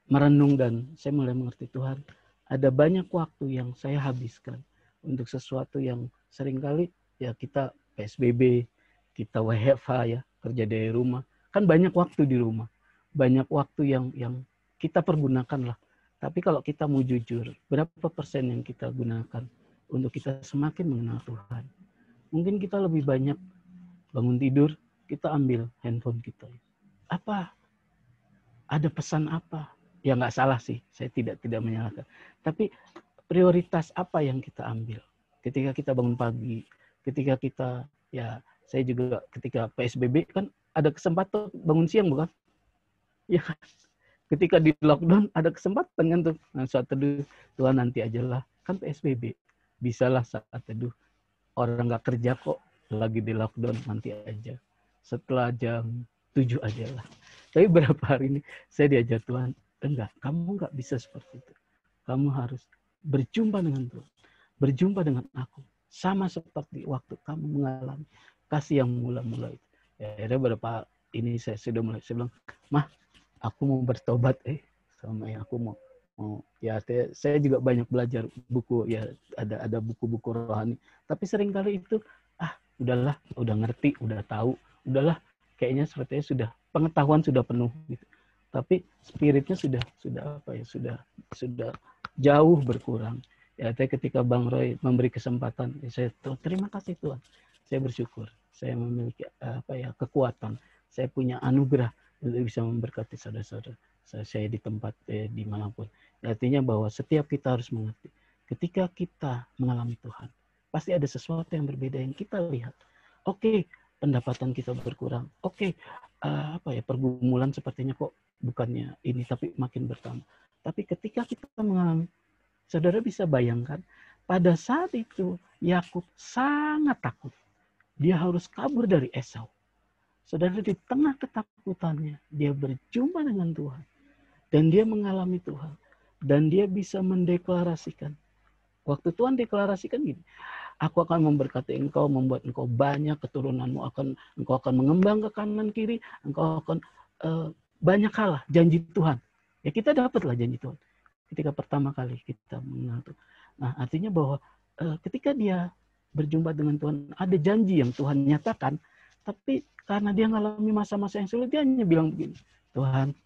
merenung dan saya mulai mengerti Tuhan. Ada banyak waktu yang saya habiskan untuk sesuatu yang seringkali ya kita PSBB, kita WFH ya, kerja dari rumah. Kan banyak waktu di rumah. Banyak waktu yang kita pergunakan lah. Tapi kalau kita mau jujur, berapa persen yang kita gunakan untuk kita semakin mengenal Tuhan? Mungkin kita lebih banyak bangun tidur, kita ambil handphone kita. Apa? Ada pesan apa? Ya nggak salah sih, saya tidak menyalahkan. Tapi prioritas apa yang kita ambil? Ketika kita bangun pagi, ketika kita, ya saya juga ketika PSBB kan ada kesempatan bangun siang bukan? Ya kan? Ketika di lockdown ada kesempatan kan tuh, saat teduh, Tuhan nanti ajalah, kan PSBB. Bisalah saat teduh, orang nggak kerja kok, lagi di lockdown, nanti aja. Setelah jam 7 aja lah. Tapi berapa hari ini saya diajar Tuhan, enggak, kamu enggak bisa seperti itu. Kamu harus berjumpa dengan Tuhan. Berjumpa dengan aku. Sama seperti waktu kamu mengalami kasih yang mula-mula itu. Ya, ada beberapa ini saya sudah mulai, saya bilang, Mah, aku mau bertobat sama ya, aku mau Oh, ya saya juga banyak belajar buku, ya ada buku-buku rohani. Tapi seringkali itu udahlah, udah ngerti, udah tahu, udahlah kayaknya sepertinya sudah pengetahuan sudah penuh gitu. Tapi spiritnya sudah apa ya, sudah jauh berkurang. Ya, ketika Bang Roy memberi kesempatan, ya saya terima kasih Tuhan. Saya bersyukur. Saya memiliki apa ya, kekuatan. Saya punya anugerah untuk bisa memberkati saudara-saudara saya di tempat dimanapun. Artinya bahwa setiap kita harus mengerti, ketika kita mengalami Tuhan, pasti ada sesuatu yang berbeda yang kita lihat. Oke, pendapatan kita berkurang. Oke, apa ya, pergumulan sepertinya kok bukannya ini tapi makin bertambah. Tapi ketika kita mengalami, saudara bisa bayangkan pada saat itu Yakub sangat takut. Dia harus kabur dari Esau. Saudara, di tengah ketakutannya dia berjumpa dengan Tuhan. Dan dia mengalami Tuhan. Dan dia bisa mendeklarasikan. Waktu Tuhan deklarasikan gini, aku akan memberkati engkau, membuat engkau banyak, keturunanmu engkau akan mengembang ke kanan kiri, engkau akan banyak hal lah, janji Tuhan. Ya kita dapatlah janji Tuhan. Ketika pertama kali kita mengenal Tuhan. Nah artinya bahwa ketika dia berjumpa dengan Tuhan, ada janji yang Tuhan nyatakan, tapi karena dia mengalami masa-masa yang sulit, dia hanya bilang begini, Tuhan,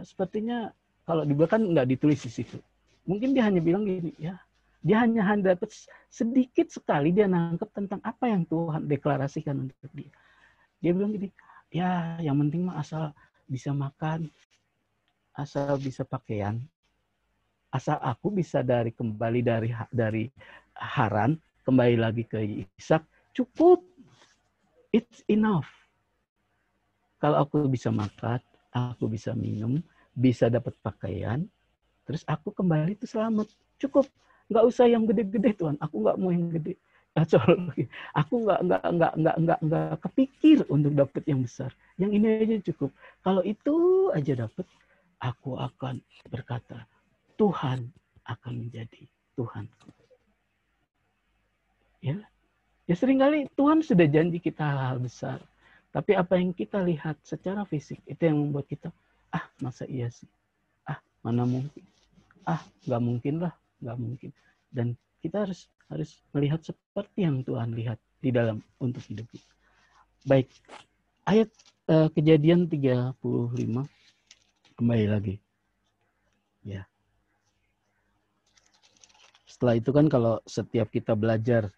sepertinya kalau di belakang nggak ditulis di situ. Mungkin dia hanya bilang gini, ya, dia hanya dapat sedikit sekali dia nangkep tentang apa yang Tuhan deklarasikan untuk dia. Dia bilang gini, ya yang penting mah asal bisa makan, asal bisa pakaian, asal aku bisa kembali dari Haran, kembali lagi ke Ishak, cukup. It's enough. Kalau aku bisa makan, aku bisa minum, bisa dapat pakaian, terus aku kembali itu selamat. Cukup. Nggak usah yang gede-gede Tuhan. Aku nggak mau yang gede. Aku nggak kepikir untuk dapat yang besar. Yang ini aja cukup. Kalau itu aja dapat, aku akan berkata, Tuhan akan menjadi Tuhan. Ya seringkali Tuhan sudah janji kita hal besar. Tapi apa yang kita lihat secara fisik, itu yang membuat kita, masa iya sih? Mana mungkin? Nggak mungkin lah, nggak mungkin. Dan kita harus melihat seperti yang Tuhan lihat di dalam untuk hidup kita. Baik, ayat Kejadian 35, kembali lagi. Ya. Setelah itu kan kalau setiap kita belajar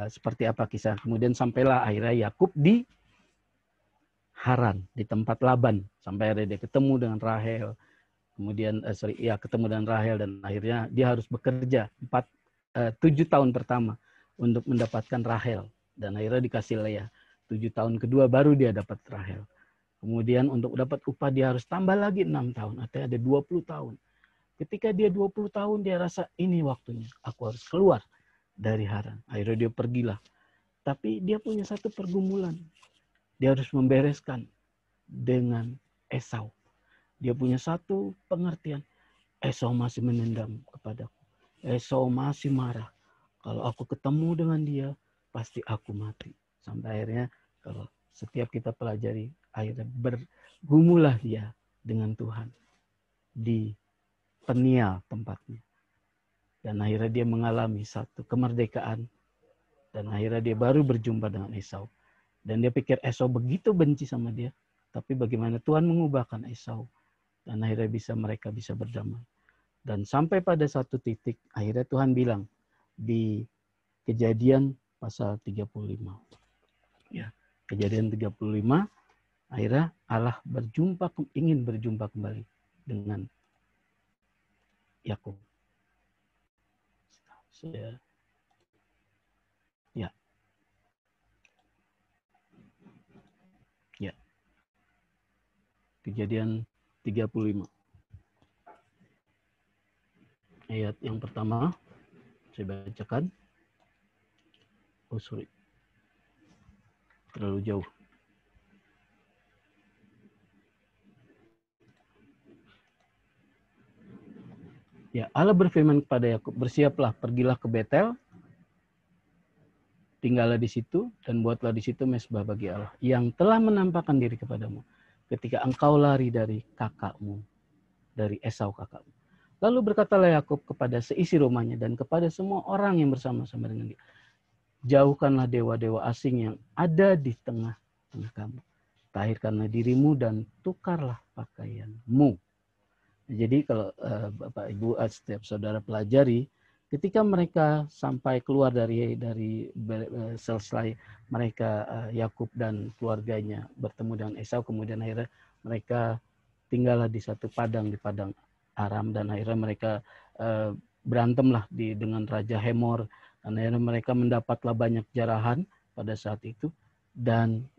seperti apa kisah, kemudian sampailah akhirnya Yakub di Haran, di tempat Laban, sampai akhirnya dia ketemu dengan Rahel. Kemudian ketemu dengan Rahel, dan akhirnya dia harus bekerja 7 tahun pertama untuk mendapatkan Rahel, dan akhirnya dikasih Leah. 7 tahun kedua baru dia dapat Rahel. Kemudian untuk dapat upah dia harus tambah lagi 6 tahun, artinya ada 20 tahun. Ketika dia 20 tahun dia rasa ini waktunya, aku harus keluar dari Haran. Akhirnya dia pergilah. Tapi dia punya satu pergumulan. Dia harus membereskan dengan Esau. Dia punya satu pengertian. Esau masih menendam kepadaku. Esau masih marah. Kalau aku ketemu dengan dia, pasti aku mati. Sampai akhirnya kalau setiap kita pelajari, akhirnya bergumulah dia dengan Tuhan di Peniel tempatnya. Dan akhirnya dia mengalami satu kemerdekaan. Dan akhirnya dia baru berjumpa dengan Esau. Dan dia pikir Esau begitu benci sama dia. Tapi bagaimana Tuhan mengubahkan Esau. Dan akhirnya mereka bisa berdamai. Dan sampai pada satu titik, akhirnya Tuhan bilang di Kejadian pasal 35. Ya, Kejadian 35, akhirnya Allah ingin berjumpa kembali dengan Yakub. Ya. Kejadian 35. Ayat yang pertama saya bacakan. Terlalu jauh. Ya, Allah berfirman kepada Yakub, bersiaplah, pergilah ke Betel, tinggallah di situ dan buatlah di situ mezbah bagi Allah yang telah menampakkan diri kepadamu ketika engkau lari dari kakakmu dari Esau kakakmu. Lalu berkatalah Yakub kepada seisi rumahnya dan kepada semua orang yang bersama-sama dengan dia, jauhkanlah dewa-dewa asing yang ada di tengah-tengah kamu. Tahirkanlah dirimu dan tukarlah pakaianmu. Jadi kalau Bapak Ibu setiap saudara pelajari, ketika mereka sampai keluar dari selesai mereka Yakub dan keluarganya bertemu dengan Esau, kemudian akhirnya mereka tinggallah di satu padang, di padang Aram, dan akhirnya mereka berantemlah dengan Raja Hemor, dan akhirnya mereka mendapatlah banyak jarahan pada saat itu. Dan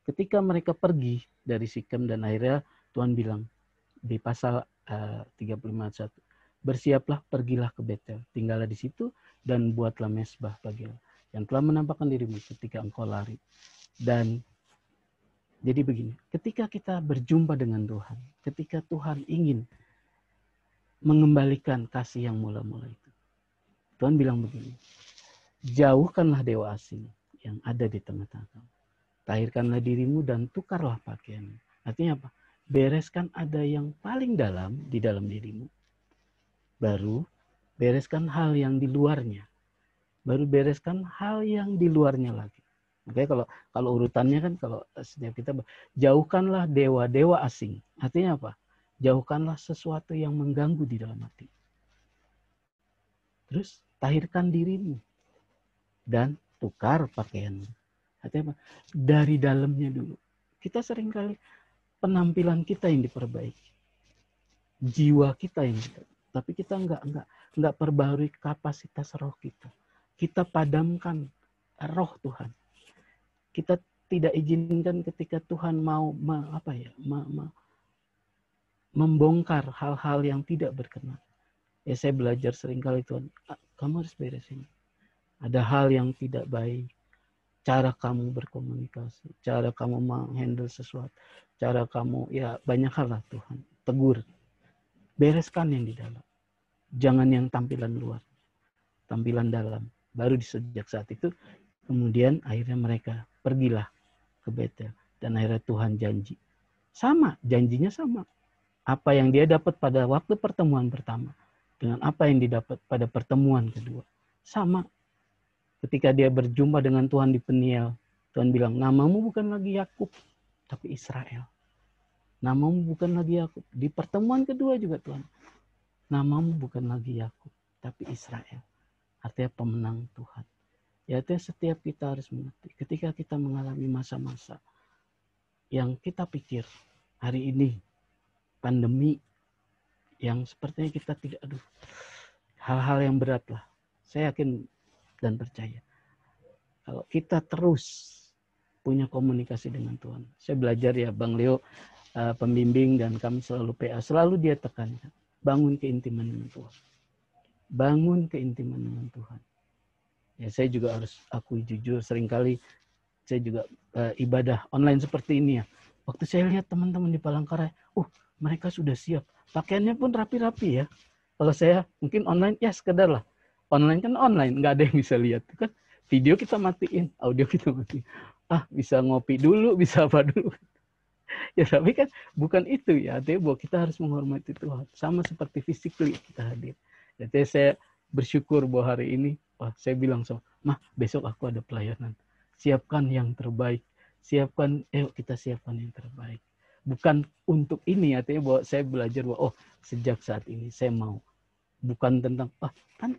ketika mereka pergi dari Sikem, dan akhirnya Tuhan bilang di pasal 35:1, bersiaplah, pergilah ke Betel, tinggallah di situ dan buatlah mesbah bagi Allah yang telah menampakkan dirimu ketika engkau lari. Dan jadi begini, ketika kita berjumpa dengan Tuhan, ketika Tuhan ingin mengembalikan kasih yang mula-mula itu, Tuhan bilang begini, jauhkanlah dewa asing yang ada di tengah-tengah kamu. Tahirkanlah dirimu dan tukarlah pakaianmu. Artinya apa? Bereskan ada yang paling dalam di dalam dirimu. Baru bereskan hal yang di luarnya. Baru bereskan hal yang di luarnya lagi. Makanya kalau urutannya kan, kalau setiap kita jauhkanlah dewa-dewa asing. Artinya apa? Jauhkanlah sesuatu yang mengganggu di dalam hati. Terus tahirkan dirimu dan tukar pakaianmu. Artinya apa? Dari dalamnya dulu. Kita seringkali penampilan kita yang diperbaiki, jiwa kita yang tapi kita enggak perbarui kapasitas roh kita. Kita padamkan roh Tuhan. Kita tidak izinkan ketika Tuhan mau membongkar hal-hal yang tidak berkenan. Ya, saya belajar seringkali, Tuhan, kamu harus beresin. Ada hal yang tidak baik. Cara kamu berkomunikasi, cara kamu menghandle sesuatu, cara kamu, ya banyak hal lah Tuhan. Tegur. Bereskan yang di dalam. Jangan yang tampilan luar. Tampilan dalam. Baru di sejak saat itu, kemudian akhirnya mereka pergilah ke Betel. Dan akhirnya Tuhan janji. Sama, janjinya sama. Apa yang dia dapat pada waktu pertemuan pertama, dengan apa yang didapat pada pertemuan kedua. Sama. Ketika dia berjumpa dengan Tuhan di Peniel, Tuhan bilang, namamu bukan lagi Yakub, tapi Israel. Namamu bukan lagi Yakub. Di pertemuan kedua juga Tuhan, namamu bukan lagi Yakub, tapi Israel. Artinya pemenang Tuhan. Ya, artinya setiap kita harus mengerti. Ketika kita mengalami masa-masa yang kita pikir hari ini pandemi, yang sepertinya kita tidak, hal-hal yang berat lah. Saya yakin dan percaya, kalau kita terus punya komunikasi dengan Tuhan. Saya belajar ya, Bang Leo, pembimbing, dan kami selalu PA, selalu dia tekankan, bangun keintiman dengan Tuhan. Bangun keintiman dengan Tuhan. Ya, saya juga harus akui jujur, seringkali saya juga ibadah online seperti ini ya. Waktu saya lihat teman-teman di Palangkaraya, mereka sudah siap. Pakaiannya pun rapi-rapi ya. Kalau saya mungkin online, ya sekedar lah. Online kan online, nggak ada yang bisa lihat. Kan video kita matiin, audio kita matiin. Bisa ngopi dulu, bisa apa dulu. Ya tapi kan bukan itu ya. Artinya bahwa kita harus menghormati Tuhan. Sama seperti physically kita hadir. Jadi saya bersyukur bahwa hari ini, saya bilang sama, besok aku ada pelayanan. Siapkan yang terbaik. Kita siapkan yang terbaik. Bukan untuk ini, artinya bahwa saya belajar bahwa sejak saat ini saya mau. Bukan tentang, kan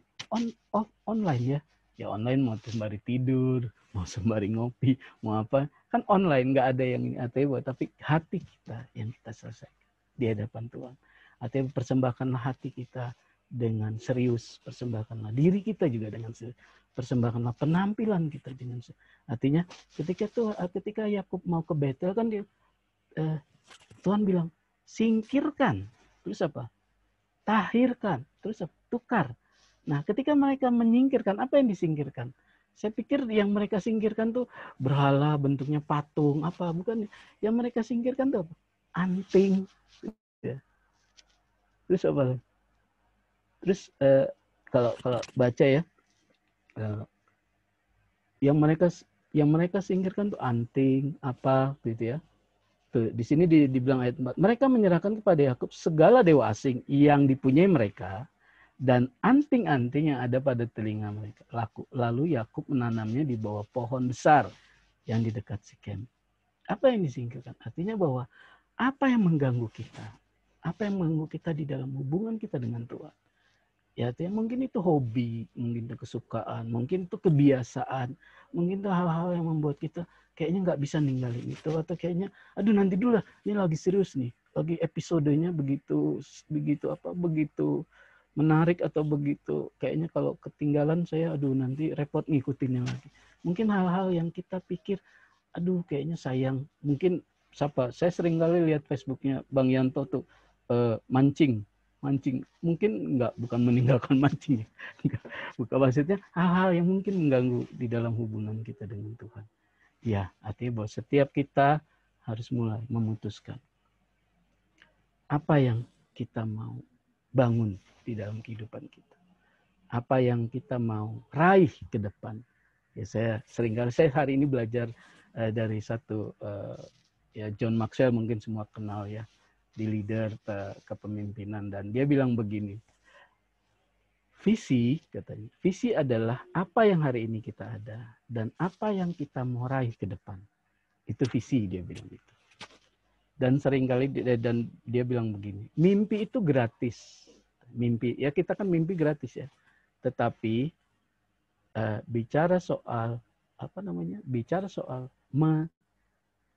online ya. Ya online mau sembari tidur, mau sembari ngopi, mau apa. Kan online, nggak ada yang ini. Artinya bahwa, tapi hati kita yang kita selesaikan di hadapan Tuhan. Artinya persembahkanlah hati kita dengan serius. Persembahkanlah diri kita juga dengan serius. Persembahkanlah penampilan kita dengan serius. Artinya ketika Yakub mau ke Betel kan dia Tuhan bilang singkirkan. Terus apa? Tahirkan. Terus apa? Tukar. Nah, ketika mereka menyingkirkan, apa yang disingkirkan? Saya pikir yang mereka singkirkan tuh berhala, bentuknya patung, apa? Bukan. Yang mereka singkirkan tuh apa? Anting. Ya. Terus apa? Terus kalau baca ya, yang mereka singkirkan tuh anting, apa gitu ya. Tuh, di sini dibilang ayat 4, mereka menyerahkan kepada Yakub segala dewa asing yang dipunyai mereka dan anting-anting yang ada pada telinga mereka. Lalu Yakub menanamnya di bawah pohon besar yang di dekat Sikem. Apa yang disingkirkan? Artinya bahwa apa yang mengganggu kita? Apa yang mengganggu kita di dalam hubungan kita dengan Tuhan? Ya, mungkin itu hobi, mungkin itu kesukaan, mungkin itu kebiasaan, mungkin itu hal-hal yang membuat kita kayaknya nggak bisa ninggalin itu, atau kayaknya, aduh nanti dulu lah, ini lagi serius nih, lagi episodenya begitu menarik atau begitu, kayaknya kalau ketinggalan saya, aduh nanti repot ngikutinnya lagi. Mungkin hal-hal yang kita pikir, aduh kayaknya sayang, mungkin saya sering kali lihat Facebooknya Bang Yanto tuh mancing, mungkin bukan meninggalkan mancing ya. Bukan, maksudnya hal-hal yang mungkin mengganggu di dalam hubungan kita dengan Tuhan. Ya, artinya bahwa setiap kita harus mulai memutuskan apa yang kita mau bangun di dalam kehidupan kita, apa yang kita mau raih ke depan. Ya, saya hari ini belajar dari satu ya John Maxwell, mungkin semua kenal ya, di leader kepemimpinan, dan dia bilang begini, visi katanya, visi adalah apa yang hari ini kita ada dan apa yang kita mau raih ke depan. Itu visi, dia bilang itu. Dan seringkali dan dia bilang begini, mimpi itu gratis. Mimpi, ya kita kan mimpi gratis ya. Tetapi bicara soal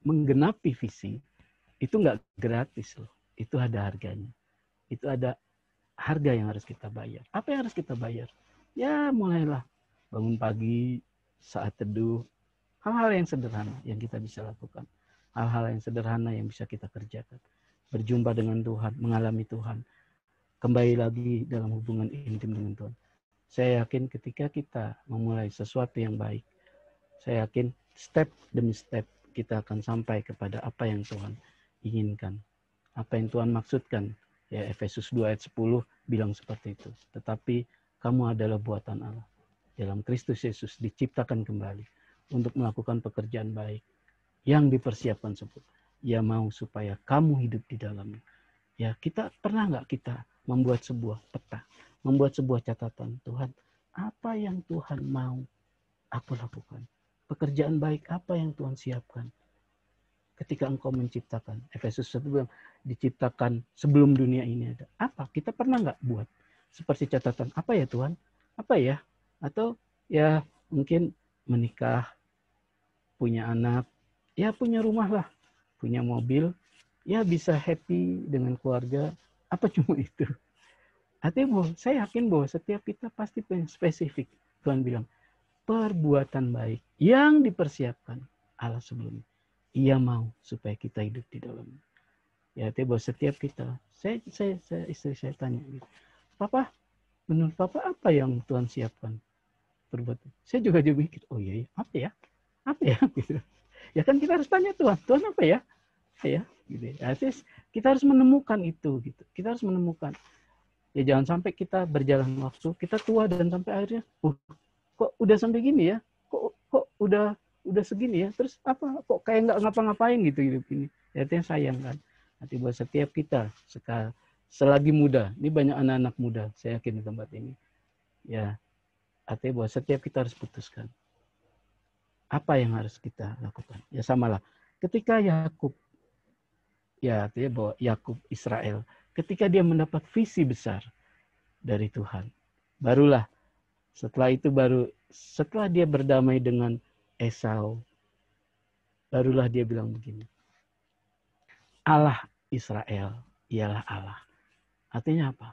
menggenapi visi, itu nggak gratis loh. Itu ada harganya. Itu ada harga yang harus kita bayar. Apa yang harus kita bayar? Ya mulailah bangun pagi, saat teduh, hal-hal yang sederhana yang kita bisa lakukan. Hal-hal yang sederhana yang bisa kita kerjakan. Berjumpa dengan Tuhan, mengalami Tuhan. Kembali lagi dalam hubungan intim dengan Tuhan. Saya yakin ketika kita memulai sesuatu yang baik, saya yakin step demi step kita akan sampai kepada apa yang Tuhan inginkan. Apa yang Tuhan maksudkan. Ya, Efesus 2 ayat 10 bilang seperti itu. Tetapi kamu adalah buatan Allah. Dalam Kristus Yesus diciptakan kembali untuk melakukan pekerjaan baik yang dipersiapkan sebut. Ia mau supaya kamu hidup di dalamnya. Ya, kita pernah nggak kita membuat sebuah peta, membuat sebuah catatan, Tuhan, apa yang Tuhan mau aku lakukan? Pekerjaan baik apa yang Tuhan siapkan? Ketika engkau menciptakan, Efesus 1 bilang, diciptakan sebelum dunia ini ada. Apa? Kita pernah nggak buat seperti catatan? Apa ya Tuhan? Apa ya? Atau ya mungkin menikah, punya anak, ya punya rumah lah, punya mobil, ya bisa happy dengan keluarga. Apa cuma itu? Artinya saya yakin bahwa setiap kita pasti punya spesifik. Tuhan bilang, perbuatan baik yang dipersiapkan Allah sebelumnya. Ia mau supaya kita hidup di dalamnya. Ya, bahwa setiap kita, istri saya tanya gitu, Papa, menurut Papa apa yang Tuhan siapkan perbuatan? Saya juga mikir, oh iya, apa ya, gitu. Ya kan kita harus tanya Tuhan apa ya, gitu. Ya, kita harus menemukan itu, gitu. Kita harus menemukan. Ya jangan sampai kita berjalan waktu, kita tua dan sampai akhirnya, kok udah sampai gini ya, kok udah segini ya, terus apa kok kayak nggak ngapa-ngapain gitu hidup ini. Ya, artinya sayang kan. Nanti buat setiap kita selagi muda, ini banyak anak-anak muda saya yakin di tempat ini, ya artinya bahwa setiap kita harus putuskan apa yang harus kita lakukan. Ya samalah ketika Yakub, ya artinya bahwa Yakub Israel, ketika dia mendapat visi besar dari Tuhan, barulah setelah dia berdamai dengan Esau, barulah dia bilang begini, Allah Israel ialah Allah. Artinya apa?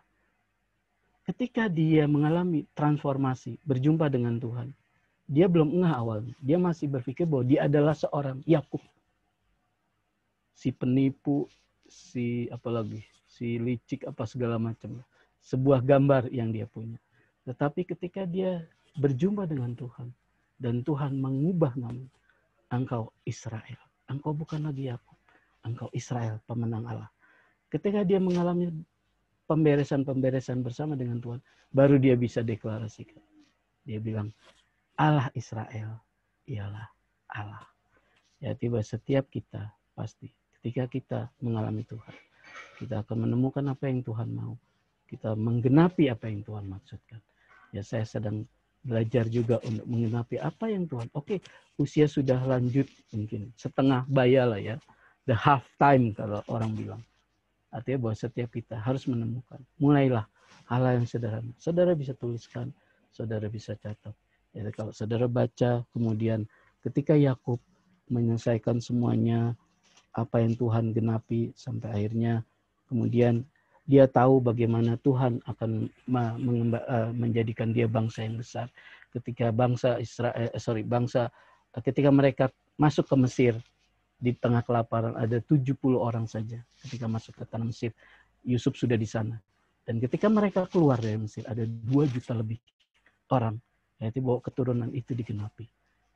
Ketika dia mengalami transformasi, berjumpa dengan Tuhan, dia belum ngeh awalnya. Dia masih berpikir bahwa dia adalah seorang Yakub. Si penipu, si licik apa segala macam. Sebuah gambar yang dia punya. Tetapi ketika dia berjumpa dengan Tuhan, dan Tuhan mengubah nama, engkau Israel. Engkau bukan lagi Yakub. Engkau Israel, pemenang Allah. Ketika dia mengalami pemberesan bersama dengan Tuhan, baru dia bisa deklarasikan. Dia bilang, Allah Israel ialah Allah. Ya, tiba setiap kita pasti ketika kita mengalami Tuhan, kita akan menemukan apa yang Tuhan mau. Kita menggenapi apa yang Tuhan maksudkan. Ya, saya sedang belajar juga untuk menggenapi apa yang Tuhan. Oke, usia sudah lanjut, mungkin setengah baya lah ya. The half time kalau orang bilang. Artinya bahwa setiap kita harus menemukan. Mulailah hal-hal yang sederhana. Saudara bisa tuliskan, saudara bisa catat. Jadi kalau saudara baca, kemudian ketika Yakub menyelesaikan semuanya, apa yang Tuhan genapi sampai akhirnya, kemudian dia tahu bagaimana Tuhan akan menjadikan dia bangsa yang besar. Ketika ketika mereka masuk ke Mesir, di tengah kelaparan ada 70 orang saja ketika masuk ke tanah Mesir. Yusuf sudah di sana. Dan ketika mereka keluar dari Mesir ada 2 juta lebih orang. Yaitu bahwa keturunan itu digenapi.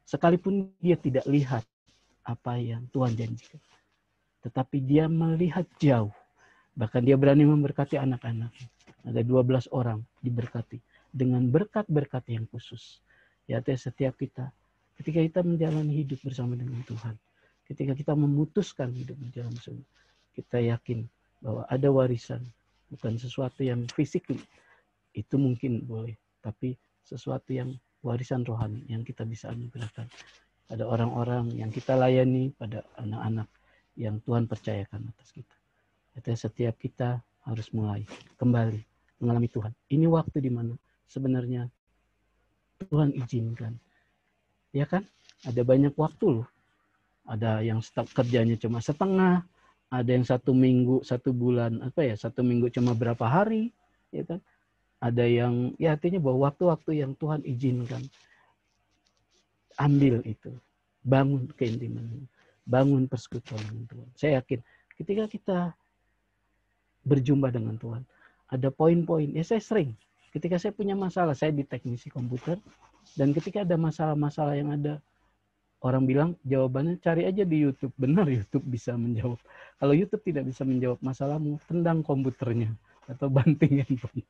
Sekalipun dia tidak lihat apa yang Tuhan janjikan. Tetapi dia melihat jauh. Bahkan dia berani memberkati anak-anaknya. Ada 12 orang diberkati. Dengan berkat-berkat yang khusus. Yaitu setiap kita. Ketika kita menjalani hidup bersama dengan Tuhan. Ketika kita memutuskan hidup berjalan bersama, kita yakin bahwa ada warisan, bukan sesuatu yang fisik, itu mungkin boleh, tapi sesuatu yang warisan rohani yang kita bisa anugerahkan. Ada orang-orang yang kita layani, pada anak-anak yang Tuhan percayakan atas kita. Jadi setiap kita harus mulai kembali mengalami Tuhan. Ini waktu di mana sebenarnya Tuhan izinkan. Ya kan? Ada banyak waktu loh. Ada yang kerjanya cuma setengah, ada yang 1 minggu, 1 bulan, 1 minggu cuma berapa hari, ya kan? Ada yang, ya artinya bahwa waktu-waktu yang Tuhan izinkan, ambil itu, bangun keintiman, bangun persekutuan dengan Tuhan. Saya yakin, ketika kita berjumpa dengan Tuhan, ada poin-poin. Ya saya sering, ketika saya punya masalah, saya di teknisi komputer, dan ketika ada masalah-masalah yang ada, orang bilang jawabannya cari aja di YouTube. Benar, YouTube bisa menjawab. Kalau YouTube tidak bisa menjawab masalahmu, tendang komputernya atau banting handphone.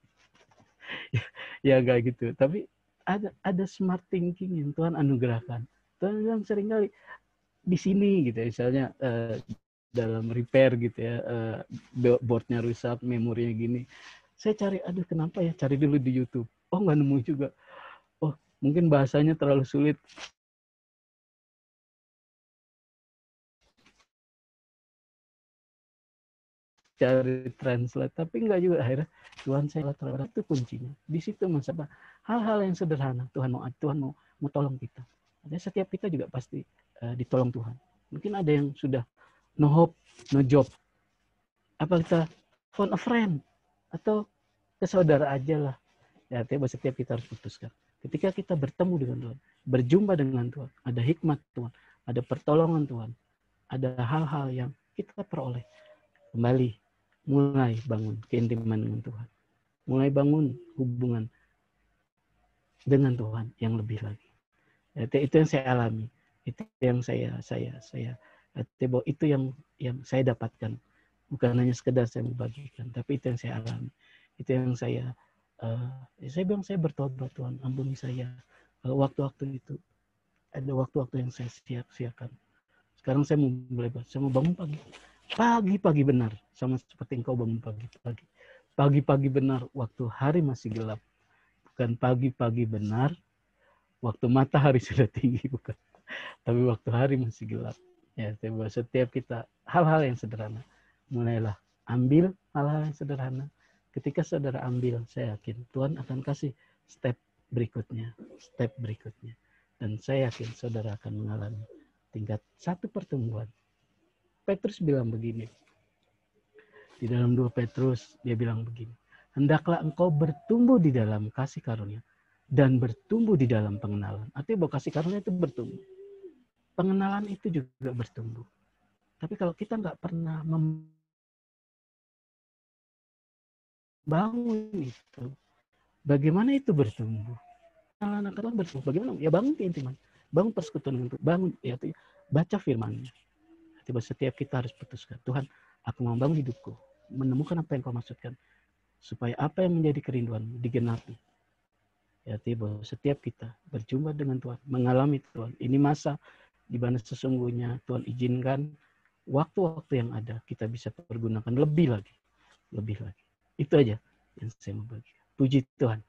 Ya kayak gitu. Tapi ada smart thinking yang Tuhan anugerahkan. Tuhan bilang seringkali di sini gitu ya, misalnya dalam repair gitu ya, boardnya rusak, memorinya gini. Saya cari, aduh kenapa ya, cari dulu di YouTube. Oh nggak nemu juga. Oh mungkin bahasanya terlalu sulit. Cari translate, tapi enggak juga. Akhirnya Tuhan, saya terhadap itu kuncinya. Di situ Mas, apa hal-hal yang sederhana Tuhan mau tolong kita. Ada setiap kita juga pasti ditolong Tuhan. Mungkin ada yang sudah no hope, no job. Apa kita phone a friend atau ke saudara aja lah. Ya, artinya setiap kita harus putuskan. Ketika kita bertemu dengan Tuhan, berjumpa dengan Tuhan, ada hikmat Tuhan, ada pertolongan Tuhan, ada hal-hal yang kita peroleh. Kembali mulai bangun keintiman dengan Tuhan. Mulai bangun hubungan dengan Tuhan yang lebih lagi. Itu yang saya alami. Itu yang saya itu yang saya dapatkan. Bukan hanya sekedar saya membagikan, tapi itu yang saya alami. Itu yang saya bilang, saya bertobat, Tuhan, ampuni saya. Waktu-waktu itu ada waktu-waktu yang saya sia-siakan. Sekarang saya mau belajar, saya mau bangun pagi. Pagi-pagi benar, sama seperti engkau bangun pagi-pagi. Pagi-pagi benar, waktu hari masih gelap. Bukan pagi-pagi benar, waktu matahari sudah tinggi, bukan. Tapi waktu hari masih gelap. Ya, setiap kita, hal-hal yang sederhana. Mulailah ambil hal-hal yang sederhana. Ketika saudara ambil, saya yakin Tuhan akan kasih step berikutnya. Dan saya yakin saudara akan mengalami tingkat 1 pertumbuhan. Petrus bilang begini. Di dalam 2 Petrus dia bilang begini. Hendaklah engkau bertumbuh di dalam kasih karunia dan bertumbuh di dalam pengenalan. Artinya bahwa kasih karunia itu bertumbuh. Pengenalan itu juga bertumbuh. Tapi kalau kita nggak pernah membangun itu, bagaimana itu bertumbuh? Anak Tuhan bertumbuh. Bagaimana? Ya bangun keintiman, bangun persekutuan dengan Tuhan, bangun ya, baca firman-Nya. Setiap kita harus putuskan, Tuhan, aku mau bangun hidupku, menemukan apa yang kau maksudkan, supaya apa yang menjadi kerinduan digenapi. Ya, setiap kita berjumpa dengan Tuhan, mengalami Tuhan. Ini masa di mana sesungguhnya Tuhan izinkan waktu-waktu yang ada kita bisa pergunakan lebih lagi. Itu aja yang saya mau bagi. Puji Tuhan.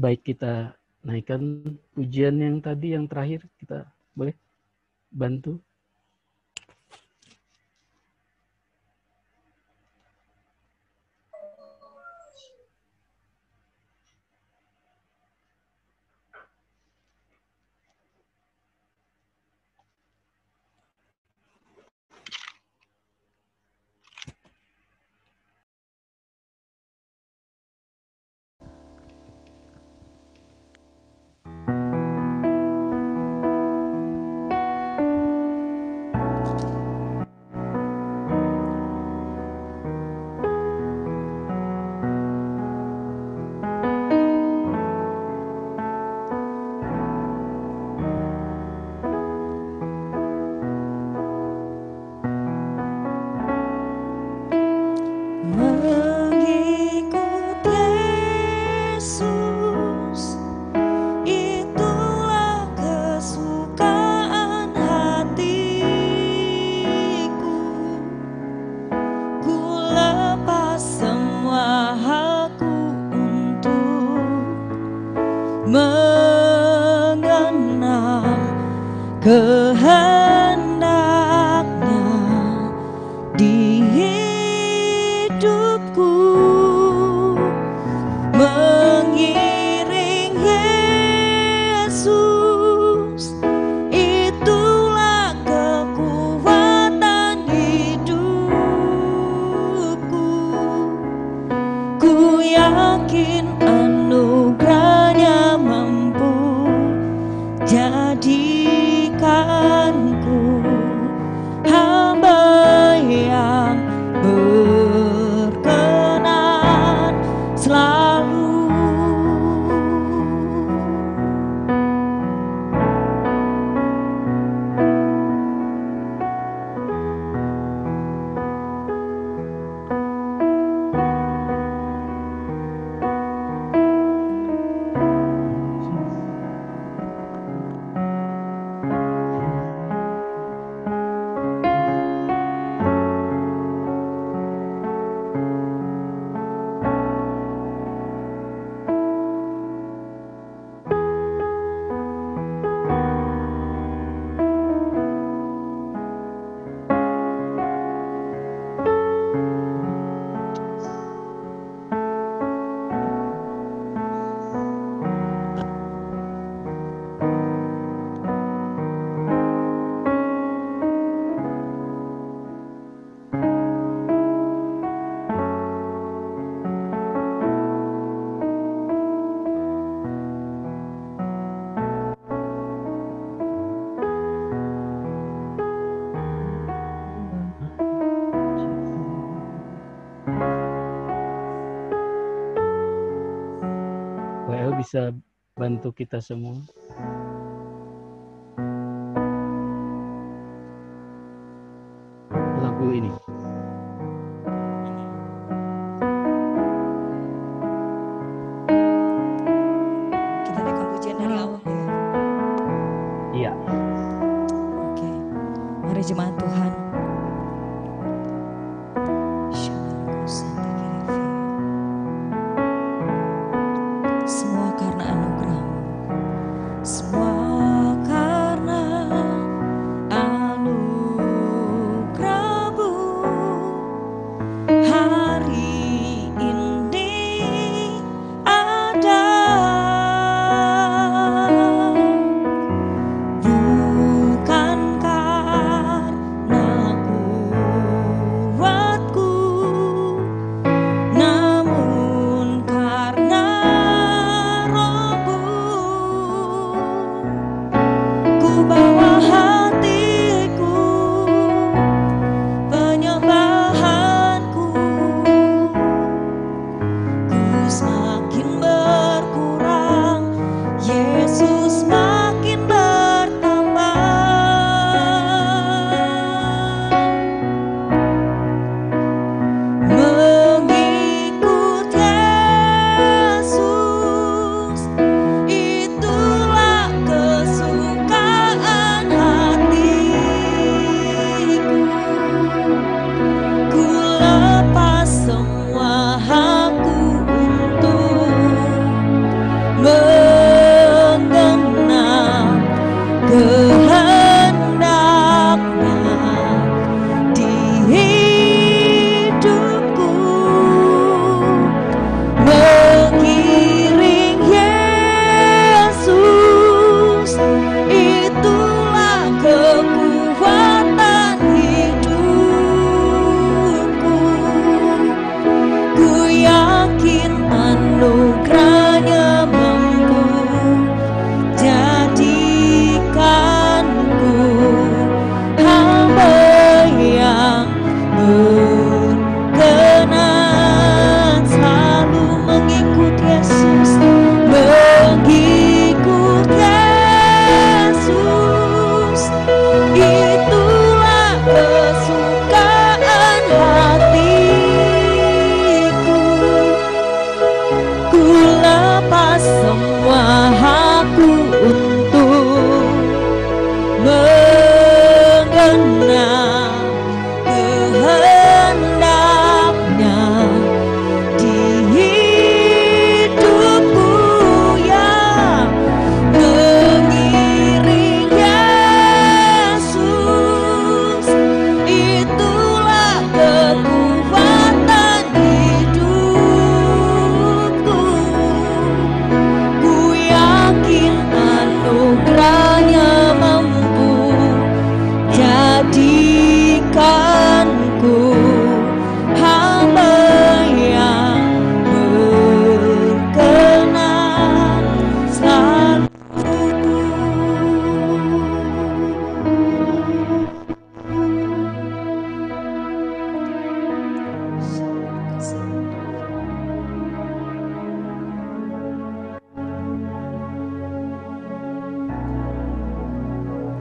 Baik, kita naikkan pujian yang tadi, yang terakhir, kita boleh bantu. Mengikut Yesus, itulah kesukaan hatiku. Ku lepas semua hakku untuk mengenal kehendaknya di hidupku. Mengiring Yesus, itulah kekuatan hidupku. Ku yakin anugerahnya mampu jadikanku hamba yang berkenan selalu. WL bisa bantu kita semua. Lagu ini. Kita naikkan pujian dari awal ya. Iya. Oke. Mari jemaat Tuhan. Semua karena anugerah-Mu. Semua karena anugerah-Mu. hidupku mengiring Yesus, itulah kekuatan hidupku. Ku yakin anugerahnya mampu jadikanku hamba yang berkenan, selalu mengikut Yesus, mengikut Yesus, itulah kesukaan hatiku. Ku lepas semua hakku untuk mengenal kehendaknya di hidupku, yang mengiring Yesus, itulah kekuatan hidupku. Ku yakin anugerahnya mampu jadikanku hamba yang berkenan selalu.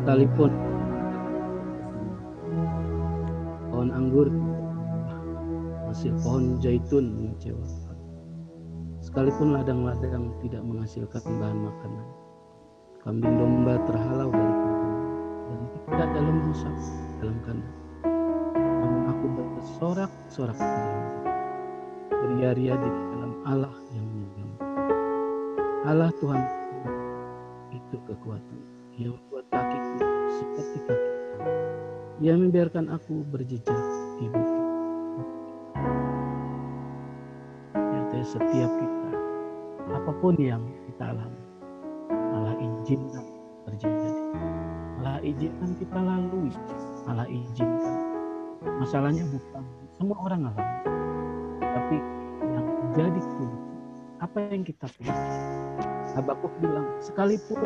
Sekalipun pohon anggur, hasil pohon zaitun mengecewakan, sekalipun ladang-ladang tidak menghasilkan bahan makanan, kambing domba terhalau dari kandang, dan tidak ada lembu sapi dalam kandang, namun aku bersorak-sorak di dalam diri, beria-ria di dalam Allah yang menyelamatkan. Allah Tuhan itu kekuatan, yang membuat kakiku seperti kaki. Ia membiarkan aku berjejak di bukit. Artinya setiap kita, apapun yang kita alami, Allah izinkan terjadi. Allah izinkan kita lalui. Allah izinkan. Masalahnya bukan semua orang alami, tapi yang jadi kunci, apa yang kita pilih. Habakuk bilang, sekalipun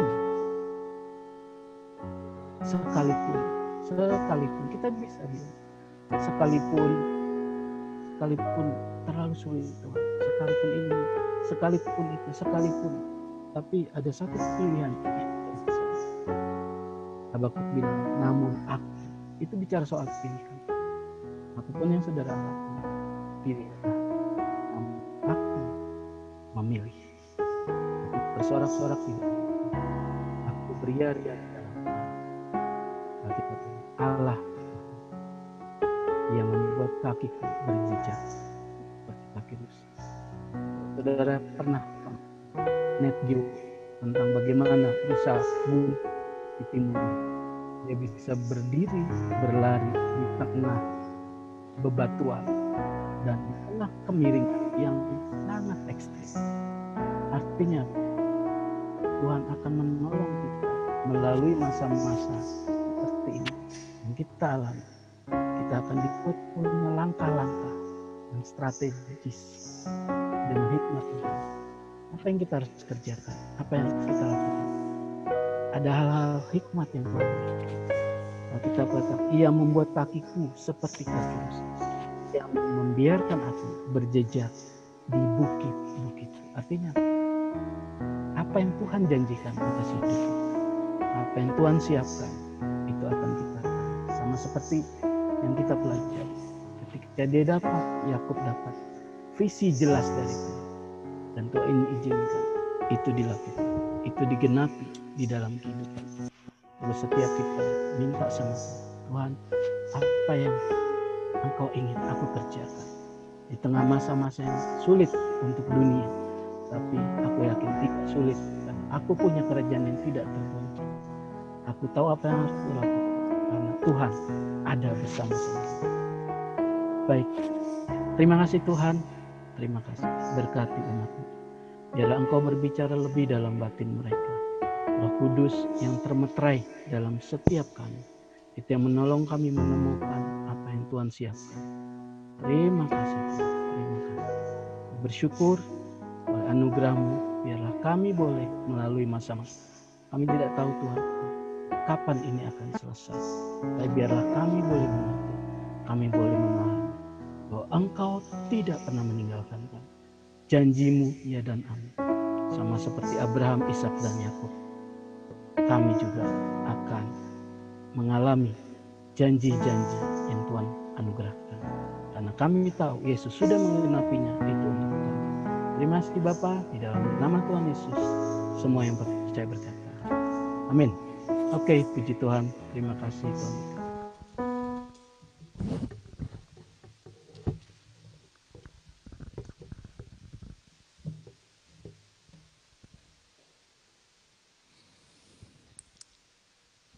kita bisa bilang, sekalipun terlalu sulit Tuhan, sekalipun ini, sekalipun itu, sekalipun, tapi ada satu pilihan. Habakuk bilang, namun aku, itu bicara soal pilihan. Apapun yang saudara lakukan, pilihlah. Namun aku memilih. Bersorak-sorak tidak. Aku beria-ria dalam Allah yang membuat kakiku berjejak seperti kaki rusa. Saudara pernah net view tentang bagaimana rusa di timur, dia bisa berdiri berlari di tengah bebatuan dan di tengah kemiringan yang sangat ekstrim. Artinya Tuhan akan menolong kita melalui masa-masa seperti ini yang kita alami. Kita akan dibuat punya langkah-langkah yang strategis dan hikmat Tuhan. Apa yang kita harus kerjakan? Apa yang harus kita lakukan? Ada hal-hal hikmat yang Tuhan berikan. Kita katakan, ia membuat kakiku seperti kaki rusa, yang membiarkan aku berjejak di bukit-bukit. Artinya, apa yang Tuhan janjikan atas hidup kita, apa yang Tuhan siapkan, itu akan kita sama seperti yang kita pelajari. Ketika dia dapat, Yakub dapat visi jelas dari Tuhan, dan Tuhan ini izinkan itu dilakukan, itu digenapi di dalam kehidupan. Lalu setiap kita minta sama Tuhan, apa yang Engkau ingin aku kerjakan di tengah masa-masa yang sulit untuk dunia, tapi aku yakin tidak sulit, dan aku punya kerajaan yang tidak tergoncang. Aku tahu apa yang harus kulakukan karena Tuhan ada bersama-sama. Baik, terima kasih Tuhan, terima kasih, berkati umat-Mu. Biarlah Engkau berbicara lebih dalam batin mereka. Roh Kudus yang termeterai dalam setiap kami, itu yang menolong kami menemukan apa yang Tuhan siapkan. Terima kasih Tuhan, terima kasih. Bersyukur oleh anugerah-Mu, biarlah kami boleh melalui masa-masa. Kami tidak tahu Tuhan, kapan ini akan selesai. Tapi biarlah kami boleh mengerti, kami boleh memahami bahwa Engkau tidak pernah meninggalkan kami. Janji-Mu ya dan amin. Sama seperti Abraham, Ishak dan Yakub, kami juga akan mengalami janji-janji yang Tuhan anugerahkan. Karena kami tahu Yesus sudah menggenapinya itu untuk kami. Terima kasih Bapa, di dalam nama Tuhan Yesus, semua yang percaya berkata, amin. Oke, puji Tuhan, terima kasih Tuhan.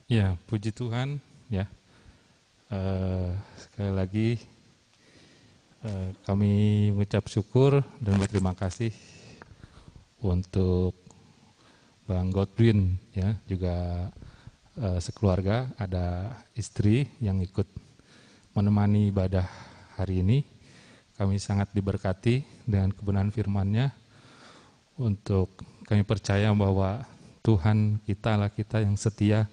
Ya, puji Tuhan ya. Sekali lagi kami mengucap syukur dan berterima kasih untuk Bang Godwin ya, juga sekeluarga, ada istri yang ikut menemani ibadah hari ini. Kami sangat diberkati dengan kebenaran firman-Nya. Untuk kami percaya bahwa Tuhan kita lah kita yang setia,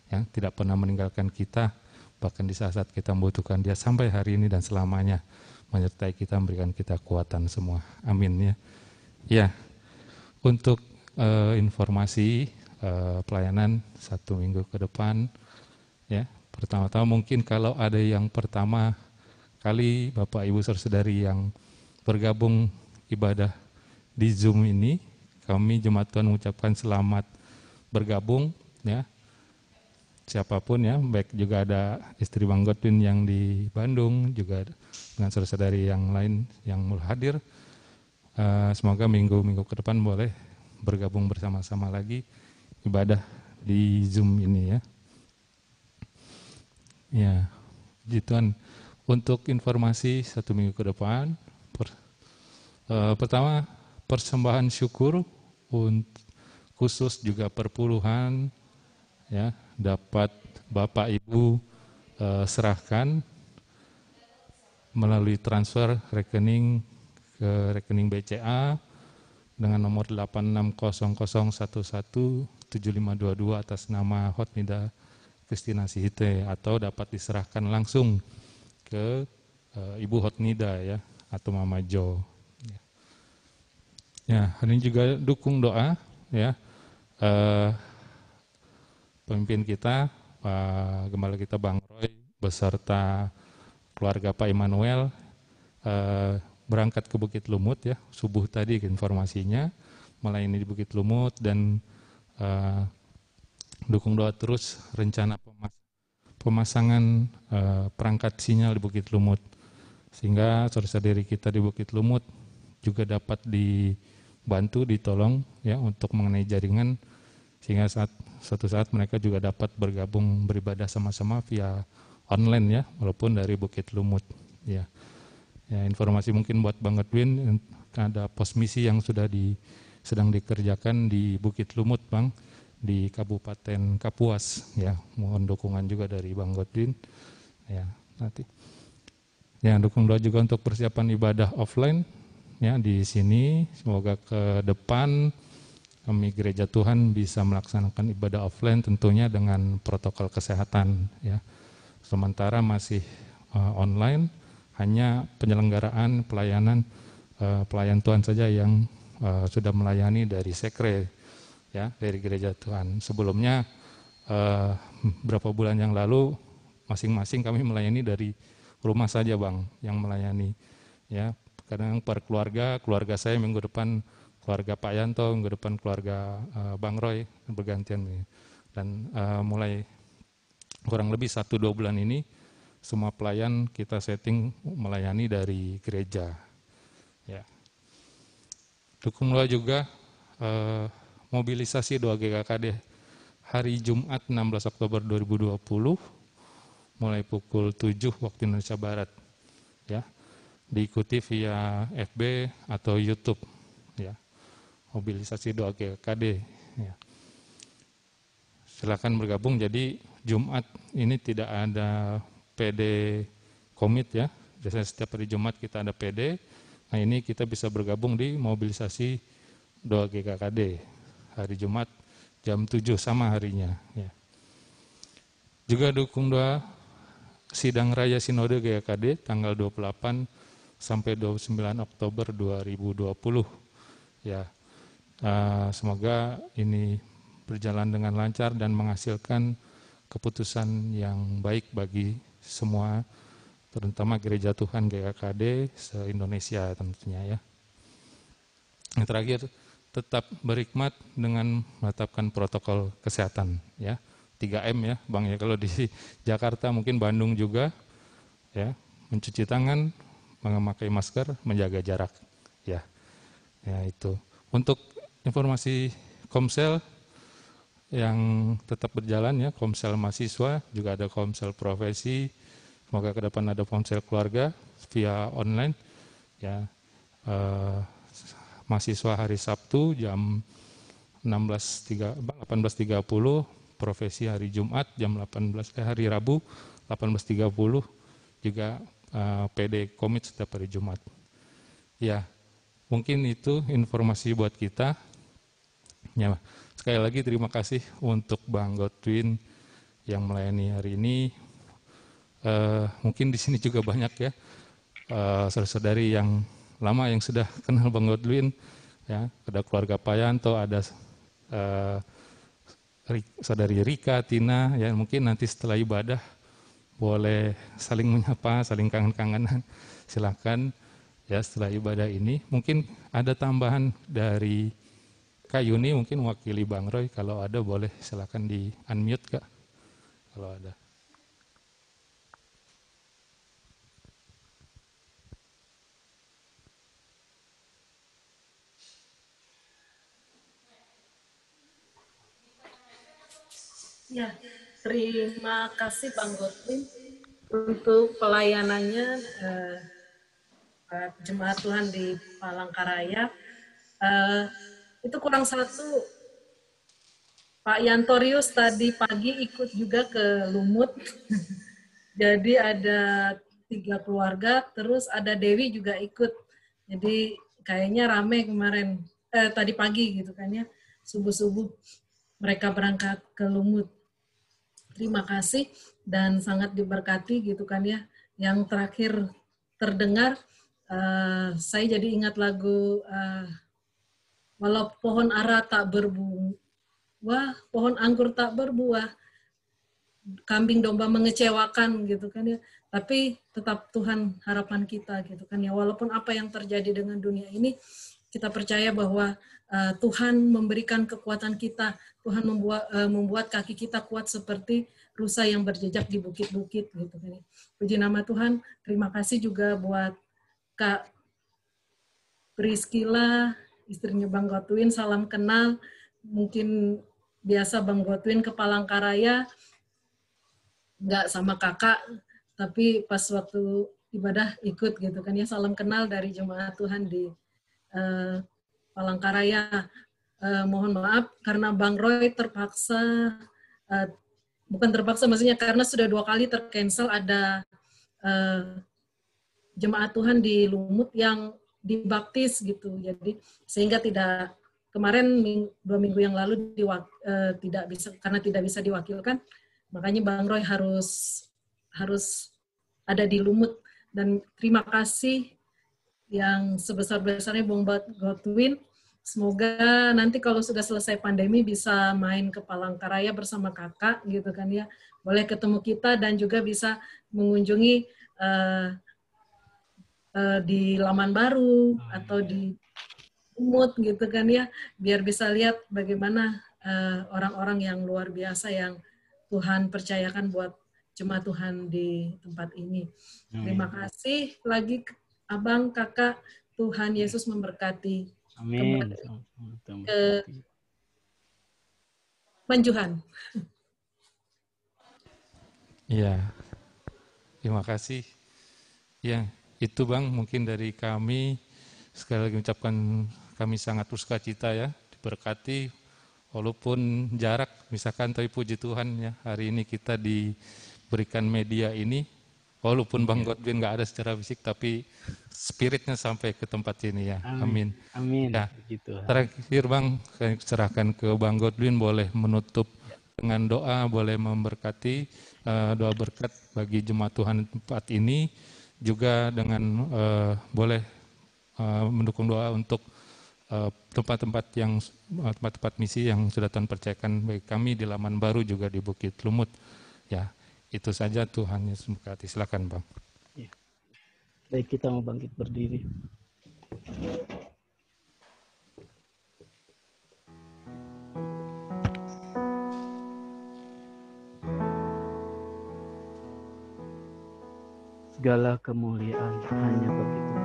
yang tidak pernah meninggalkan kita, bahkan di saat-saat kita membutuhkan Dia sampai hari ini dan selamanya menyertai kita, memberikan kita kekuatan semua. Amin ya. Ya, untuk informasi pelayanan 1 minggu ke depan, ya pertama-tama mungkin kalau ada yang pertama kali Bapak Ibu Saudari yang bergabung ibadah di Zoom ini, kami Jemaat Tuhan mengucapkan selamat bergabung ya. Siapapun ya, baik juga ada istri Bang Godwin yang di Bandung, juga dengan saudara-saudari yang lain yang hadir. Semoga minggu-minggu ke depan boleh bergabung bersama-sama lagi ibadah di Zoom ini ya. Ya, puji Tuhan. Untuk informasi 1 minggu ke depan, pertama persembahan syukur khusus juga perpuluhan ya, dapat Bapak Ibu serahkan melalui transfer rekening ke rekening BCA dengan nomor 8600117522 atas nama Hotnida Kristina Sihite, atau dapat diserahkan langsung ke Ibu Hotnida ya, atau Mama Jo. Ya, hari ini juga dukung doa ya. Pemimpin kita, Pak Gembala kita Bang Roy beserta keluarga Pak Immanuel berangkat ke Bukit Lumut ya, subuh tadi informasinya, melayani di Bukit Lumut, dan dukung doa terus rencana pemasangan perangkat sinyal di Bukit Lumut, sehingga saudara-saudari kita di Bukit Lumut juga dapat dibantu, ditolong ya untuk mengenai jaringan, sehingga suatu saat mereka juga dapat bergabung beribadah sama-sama via online ya, walaupun dari Bukit Lumut ya. Ya, informasi mungkin buat Bang Godwin, ada pos misi yang sedang dikerjakan di Bukit Lumut Bang, di Kabupaten Kapuas ya. Mohon dukungan juga dari Bang Godwin ya nanti. Ya, dukung doa juga untuk persiapan ibadah offline ya di sini. Semoga ke depan kami Gereja Tuhan bisa melaksanakan ibadah offline tentunya dengan protokol kesehatan ya. Sementara masih online, hanya penyelenggaraan pelayanan pelayan Tuhan saja yang sudah melayani dari sekre ya, dari Gereja Tuhan. Sebelumnya berapa bulan yang lalu masing-masing kami melayani dari rumah saja Bang, yang melayani ya. Kadang per keluarga saya minggu depan keluarga Pak Yanto, minggu depan keluarga Bang Roy, bergantian. Dan mulai kurang lebih 1-2 bulan ini semua pelayan kita setting melayani dari gereja ya. Dukung doa juga mobilisasi doa GKKD hari Jumat 16 Oktober 2020 mulai pukul 7 waktu Indonesia Barat ya. Diikuti via FB atau YouTube, ya. Mobilisasi doa GKKD, ya. Silakan bergabung. Jadi Jumat ini tidak ada PD komit, ya. Biasanya setiap hari Jumat kita ada PD. Nah ini kita bisa bergabung di mobilisasi doa GKKD hari Jumat jam 7 sama harinya, ya. Juga dukung doa sidang raya Sinode GKKD tanggal 28 sampai 29 Oktober 2020, ya. Semoga ini berjalan dengan lancar dan menghasilkan keputusan yang baik bagi semua, terutama Gereja Tuhan GKKD se-Indonesia tentunya, ya. Yang terakhir, tetap berhikmat dengan menetapkan protokol kesehatan, ya. 3M, ya Bang, ya. Kalau di Jakarta mungkin Bandung juga, ya, mencuci tangan, memakai masker, menjaga jarak, ya. Ya itu. Untuk informasi Komsel yang tetap berjalan, ya, Komsel mahasiswa, juga ada Komsel profesi, semoga ke depan ada Komsel keluarga via online, ya. Mahasiswa hari Sabtu jam 18.30, profesi hari Jumat jam 18, hari Rabu 18.30, juga PD komit setiap hari Jumat. Ya, mungkin itu informasi buat kita. Ya, sekali lagi terima kasih untuk Bang Godwin yang melayani hari ini. Mungkin di sini juga banyak, ya, saudara-saudari yang lama yang sudah kenal Bang Godwin, ya. Ada keluarga Payanto, ada saudari Rika, Tina, ya. Mungkin nanti setelah ibadah boleh saling menyapa, saling kangen-kangenan. Silakan, ya, setelah ibadah ini. Mungkin ada tambahan dari Kak Yuni, mungkin mewakili Bang Roy, kalau ada boleh silakan di unmute, Kak, kalau ada. Ya, terima kasih Bang Godwin untuk pelayanannya jemaat Tuhan di Palangkaraya. Itu kurang satu, Pak Yantorius tadi pagi ikut juga ke Lumut. Jadi ada 3 keluarga, terus ada Dewi juga ikut. Jadi kayaknya rame kemarin, tadi pagi gitu kan, ya, subuh-subuh mereka berangkat ke Lumut. Terima kasih dan sangat diberkati gitu kan, ya. Yang terakhir terdengar, saya jadi ingat lagu walau pohon ara tak berbuah, pohon anggur tak berbuah, kambing domba mengecewakan gitu kan, ya. Tapi tetap Tuhan harapan kita gitu kan, ya. Walaupun apa yang terjadi dengan dunia ini, kita percaya bahwa Tuhan memberikan kekuatan kita, Tuhan membuat kaki kita kuat seperti rusa yang berjejak di bukit-bukit gitu kan, ya. Puji nama Tuhan. Terima kasih juga buat Kak Priscilla, istrinya Bang Godwin, salam kenal. Mungkin biasa Bang Godwin ke Palangkaraya, nggak sama kakak, tapi pas waktu ibadah ikut gitu kan, ya. Salam kenal dari jemaat Tuhan di Palangkaraya. Mohon maaf karena Bang Roy terpaksa, bukan terpaksa, maksudnya karena sudah 2 kali tercancel, ada jemaat Tuhan di Lumut yang dibaptis gitu. Jadi sehingga tidak, kemarin 2 minggu yang lalu tidak bisa, karena tidak bisa diwakilkan, makanya Bang Roy harus ada di Lumut. Dan terima kasih yang sebesar-besarnya Bang Godwin. Semoga nanti kalau sudah selesai pandemi bisa main ke Palangkaraya bersama kakak gitu kan, ya. Boleh ketemu kita dan juga bisa mengunjungi di Laman Baru atau di Lumut gitu kan, ya. Biar bisa lihat bagaimana orang-orang yang luar biasa yang Tuhan percayakan buat jemaat Tuhan di tempat ini. Terima kasih lagi Abang, Kakak. Tuhan Yesus memberkati. Amin. Kembali ke Manjuhan. Iya, terima kasih. Ya, itu Bang, mungkin dari kami sekali lagi ucapkan kami sangat bersukacita ya, diberkati walaupun jarak misalkan, tapi puji Tuhan ya hari ini kita diberikan media ini, walaupun Bang Godwin nggak ada secara fisik tapi spiritnya sampai ke tempat ini ya. Amin. Amin. Ya, Gitu. terakhir Bang, saya serahkan ke Bang Godwin, boleh menutup dengan doa, boleh memberkati doa berkat bagi jemaat Tuhan tempat ini, juga dengan boleh mendukung doa untuk tempat-tempat misi yang sudah Tuhan percayakan bagi kami di Laman Baru, juga di Bukit Lumut. Ya, itu saja. Tuhan Yesus memberkati. Silakan Bang. Ya. Baik, kita mau bangkit berdiri. Segala kemuliaan hanya bagi Tuhan.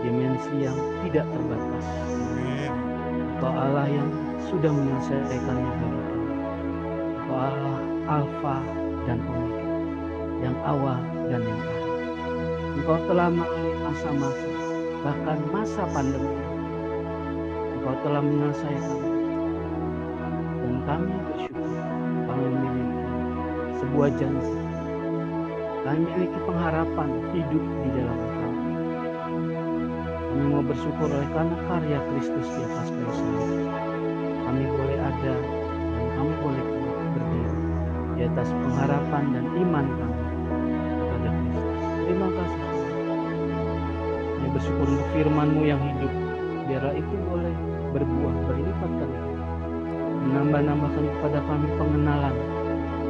Dimensi yang tidak terbatas. Engkau Allah yang sudah menyelesaikannya bagi kami. Engkau Allah Alfa dan Omega, yang awal dan yang akhir. Engkau telah melalui masa-masa, bahkan masa pandemi. Engkau telah menyelesaikan. Dan kami bersyukur kami memiliki sebuah janji. Kami memiliki pengharapan hidup di dalam Engkau. Kami mau bersyukur oleh karena karya Kristus di atas kayu salib. Kami boleh ada dan kami boleh berdiri di atas pengharapan dan iman kami kepada Kristus. Terima kasih. Kami bersyukur untuk firman-Mu yang hidup. Biarlah itu boleh berbuah berlipat kali. Menambah-nambahkan kepada kami pengenalan.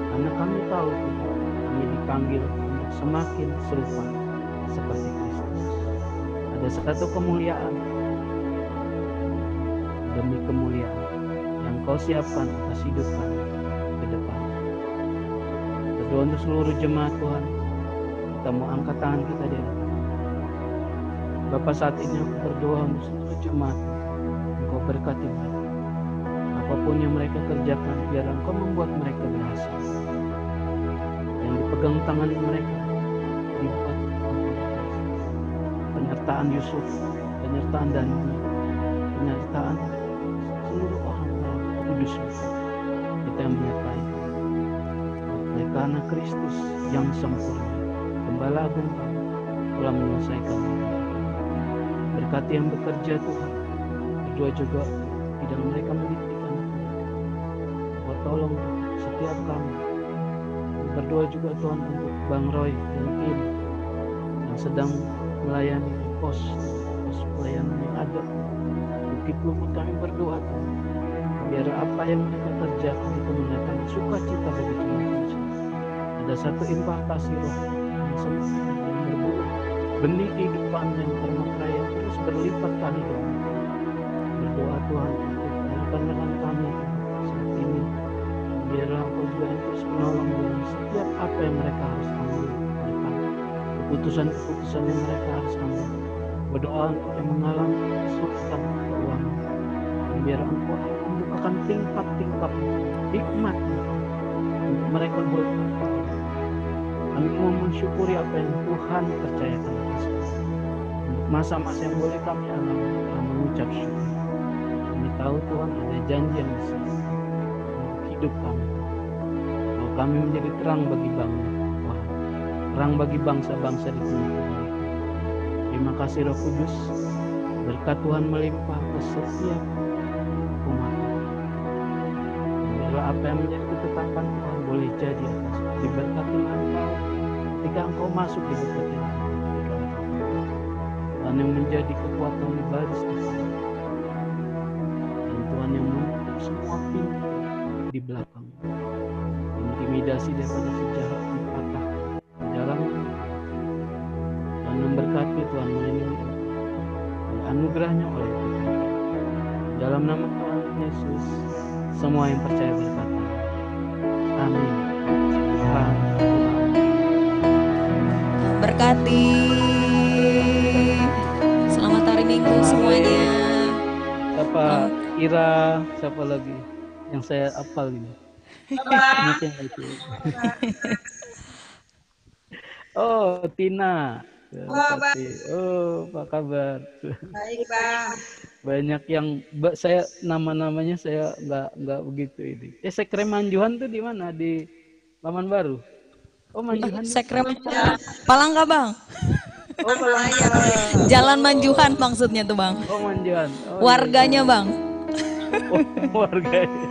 Karena kami tahu kami dipanggil untuk semakin serupa seperti Kristus. Ada satu kemuliaan demi kemuliaan yang Kau siapkan atas hidup kami ke depan. Berdoa untuk seluruh jemaat Tuhan. Kita mau angkat tangan kita di atas. Bapa, saat ini aku berdoa untuk seluruh jemaat. Engkau berkati mereka. Apapun yang mereka kerjakan, biar Engkau membuat mereka berhasil. Yang dipegang tangan mereka dibuat penyertaan Yusuf, penyertaan Daniel, penyertaan seluruh orang kudus kita yang menyertai. Oleh karena Kristus yang sempurna, Gembala Agung kami telah menyelesaikan. Berkati yang bekerja Tuhan, berdoa juga di dalam mereka mendidik anak-anak. Kau tolong setiap kami. Berdoa juga Tuhan untuk Bang Roy dan tim yang sedang melayani pos pelayanan yang ada. Bukit Lumut kami berdoa Tuhan, biar apa yang mereka kerjakan itu mendatangkan sukacita bagi jemaat Indonesia. Ada satu impartasi roh yang semakin berbuah, benih kehidupan yang termaterai yang terus berlipat kali dong. Berdoa Tuhan untuk rekan-rekan kami saat ini, biarlah Engkau juga yang terus menolong dengan setiap apa yang mereka harus ambil ke depan, keputusan-keputusan yang mereka harus ambil. Berdoa untuk yang mengalami kesulitan keuangan, biar Engkau membukakan tingkap-tingkap hikmat untuk mereka boleh. Kami mau mensyukuri apa yang Tuhan percayakan atas kami. Untuk masa-masa yang boleh kami alami, kami mengucap syukur. Kami tahu Tuhan ada janji yang besar untuk hidup kami. Bahwa kami menjadi terang bagi bangsa Tuhan, terang bagi bangsa-bangsa di tengah-tengah mereka. Terima kasih Roh Kudus, berkat Tuhan melimpah ke setiap umat. Biarlah apa yang menjadi ketetapan Tuhan boleh jadi atas diberkati Engkau ketika Engkau masuk di berkat ini. Tuhan yang menjadi kekuatan di baris depan, dan Tuhan yang menutup semua pintu di belakang. Intimidasi daripada sejahat dipatah di dalam Tuhan memberkati, Tuhan melindungi oleh anugerahnya oleh Tuhan. Dalam nama Tuhan Yesus, semua yang percaya berkata, amin. Tuhan Berkati. Selamat hari Minggu semuanya. siapa Ira, siapa lagi yang saya hafal ini? Banyak yang itu. Oh, Tina. Berkati. Oh, apa kabar? Baik, Bang. Banyak yang saya nama-namanya saya nggak begitu ini. Sekre Manjuhan tuh di mana? Di Laman Baru. Oh, Manjuhan. Sekre Palangka, Bang. Oh, Palangka. Jalan Manjuhan maksudnya tuh, Bang. Oh, Manjuhan. Oh, warganya, iya. Bang. Oh, warganya.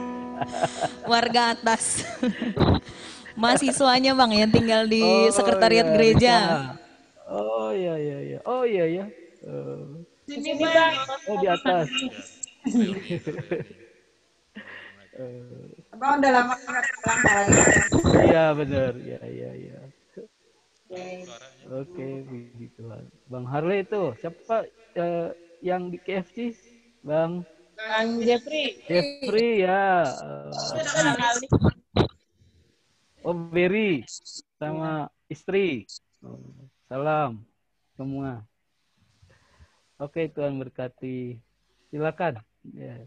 Warga atas. Mahasiswanya, Bang, yang tinggal di sekretariat iya, gereja. Oh, iya, iya, iya. Oh, iya, ya. Sini, Bang. Oh, di atas. Abang udah lama nggak pulang Palangka. Iya, benar. Iya, iya, iya. Oke, begitu. Bang Harley itu siapa yang di KFC? Bang Jeffrey ya. Oh, Berry sama istri. Salam semua. Oke, Tuhan berkati. Silakan. Ya.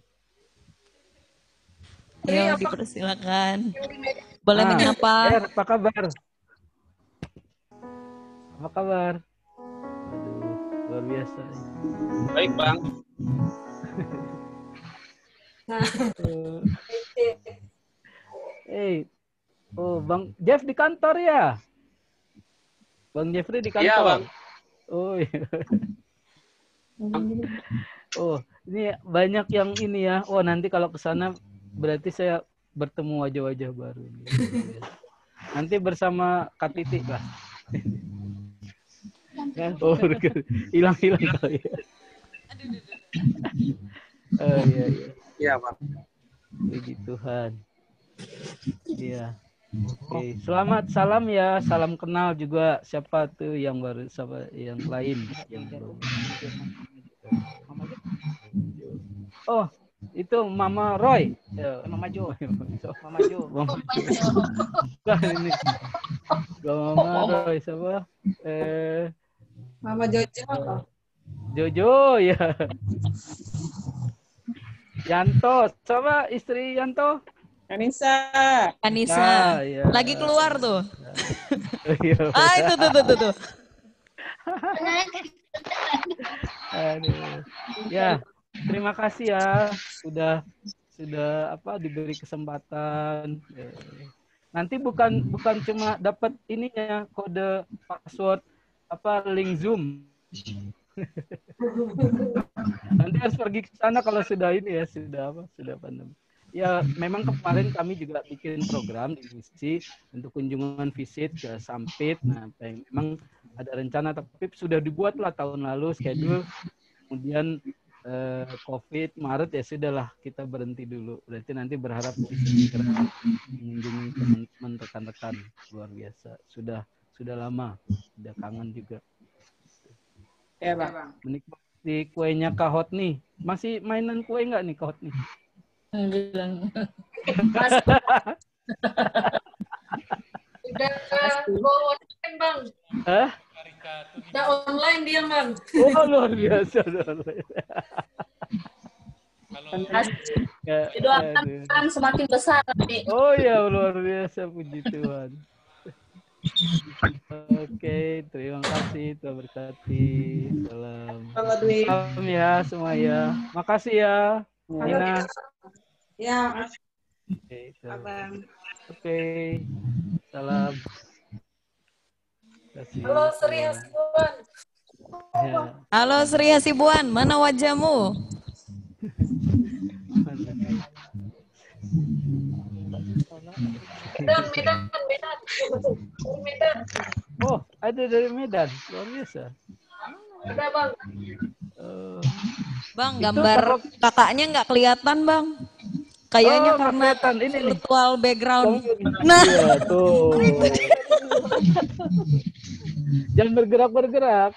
Ayo, dipersilakan. Boleh menyapa. apa kabar? Apa kabar? Aduh, luar biasa. Baik, Bang. Oh, Bang Jeff di kantor ya? Bang Jeffrey di kantor? Iya, Bang. Oh, iya. Oh, ini banyak yang ini ya. Oh, nanti kalau ke sana berarti saya bertemu wajah-wajah baru. Nanti bersama Kak Titi lah. Oh, hilang-hilang kali ya. Oh, iya, iya. Iya, Bang. Puji Tuhan. Iya. Oke, selamat salam ya, salam kenal juga siapa tuh yang baru, siapa yang lain yang belum. Oh, itu Mama Roy. Mama Jo. Mama Jo. Wah, ini. Mama Roy siapa? Mama Jojo. Jojo ya. Yanto, coba istri Yanto. Anissa. Anissa. Ya. Lagi keluar tuh. Ah, itu tuh. Aduh. Ya, terima kasih ya sudah apa diberi kesempatan. Nanti bukan cuma dapat ininya kode password apa link Zoom. Nanti harus pergi ke sana kalau sudah ini ya, sudah pandemi. Ya, memang kemarin kami juga bikin program di misi untuk kunjungan visit ke Sampit. Nah, memang ada rencana tapi sudah dibuatlah tahun lalu schedule. Kemudian COVID Maret ya sudahlah kita berhenti dulu. Berarti nanti berharap bisa segera mengunjungi teman-teman rekan-rekan luar biasa. Sudah lama, sudah kangen juga. Ya, Bang. Menikmati kuenya Kak Hotni. Masih mainan kue nggak nih Kak Hotni? Bilang. Udah go online, Bang. Hah? Udah online dia, Bang. Oh, luar biasa. Doakan semakin besar nanti. Oh ya, luar biasa, puji Tuhan. Oke, terima kasih, Tuhan berkati. Salam ya semua ya. Makasih ya, Nina. Ya, Oke, Abang. Oke, salam. Halo Sri Hasibuan. Ya. Halo Sri Hasibuan, mana wajahmu? Medan. Oh, ada dari Medan, luar biasa. Udah, Bang. Bang, gambar kakaknya nggak kelihatan, Bang. Kayaknya karena ini virtual background. Nah, iya, tuh. Jangan bergerak-bergerak.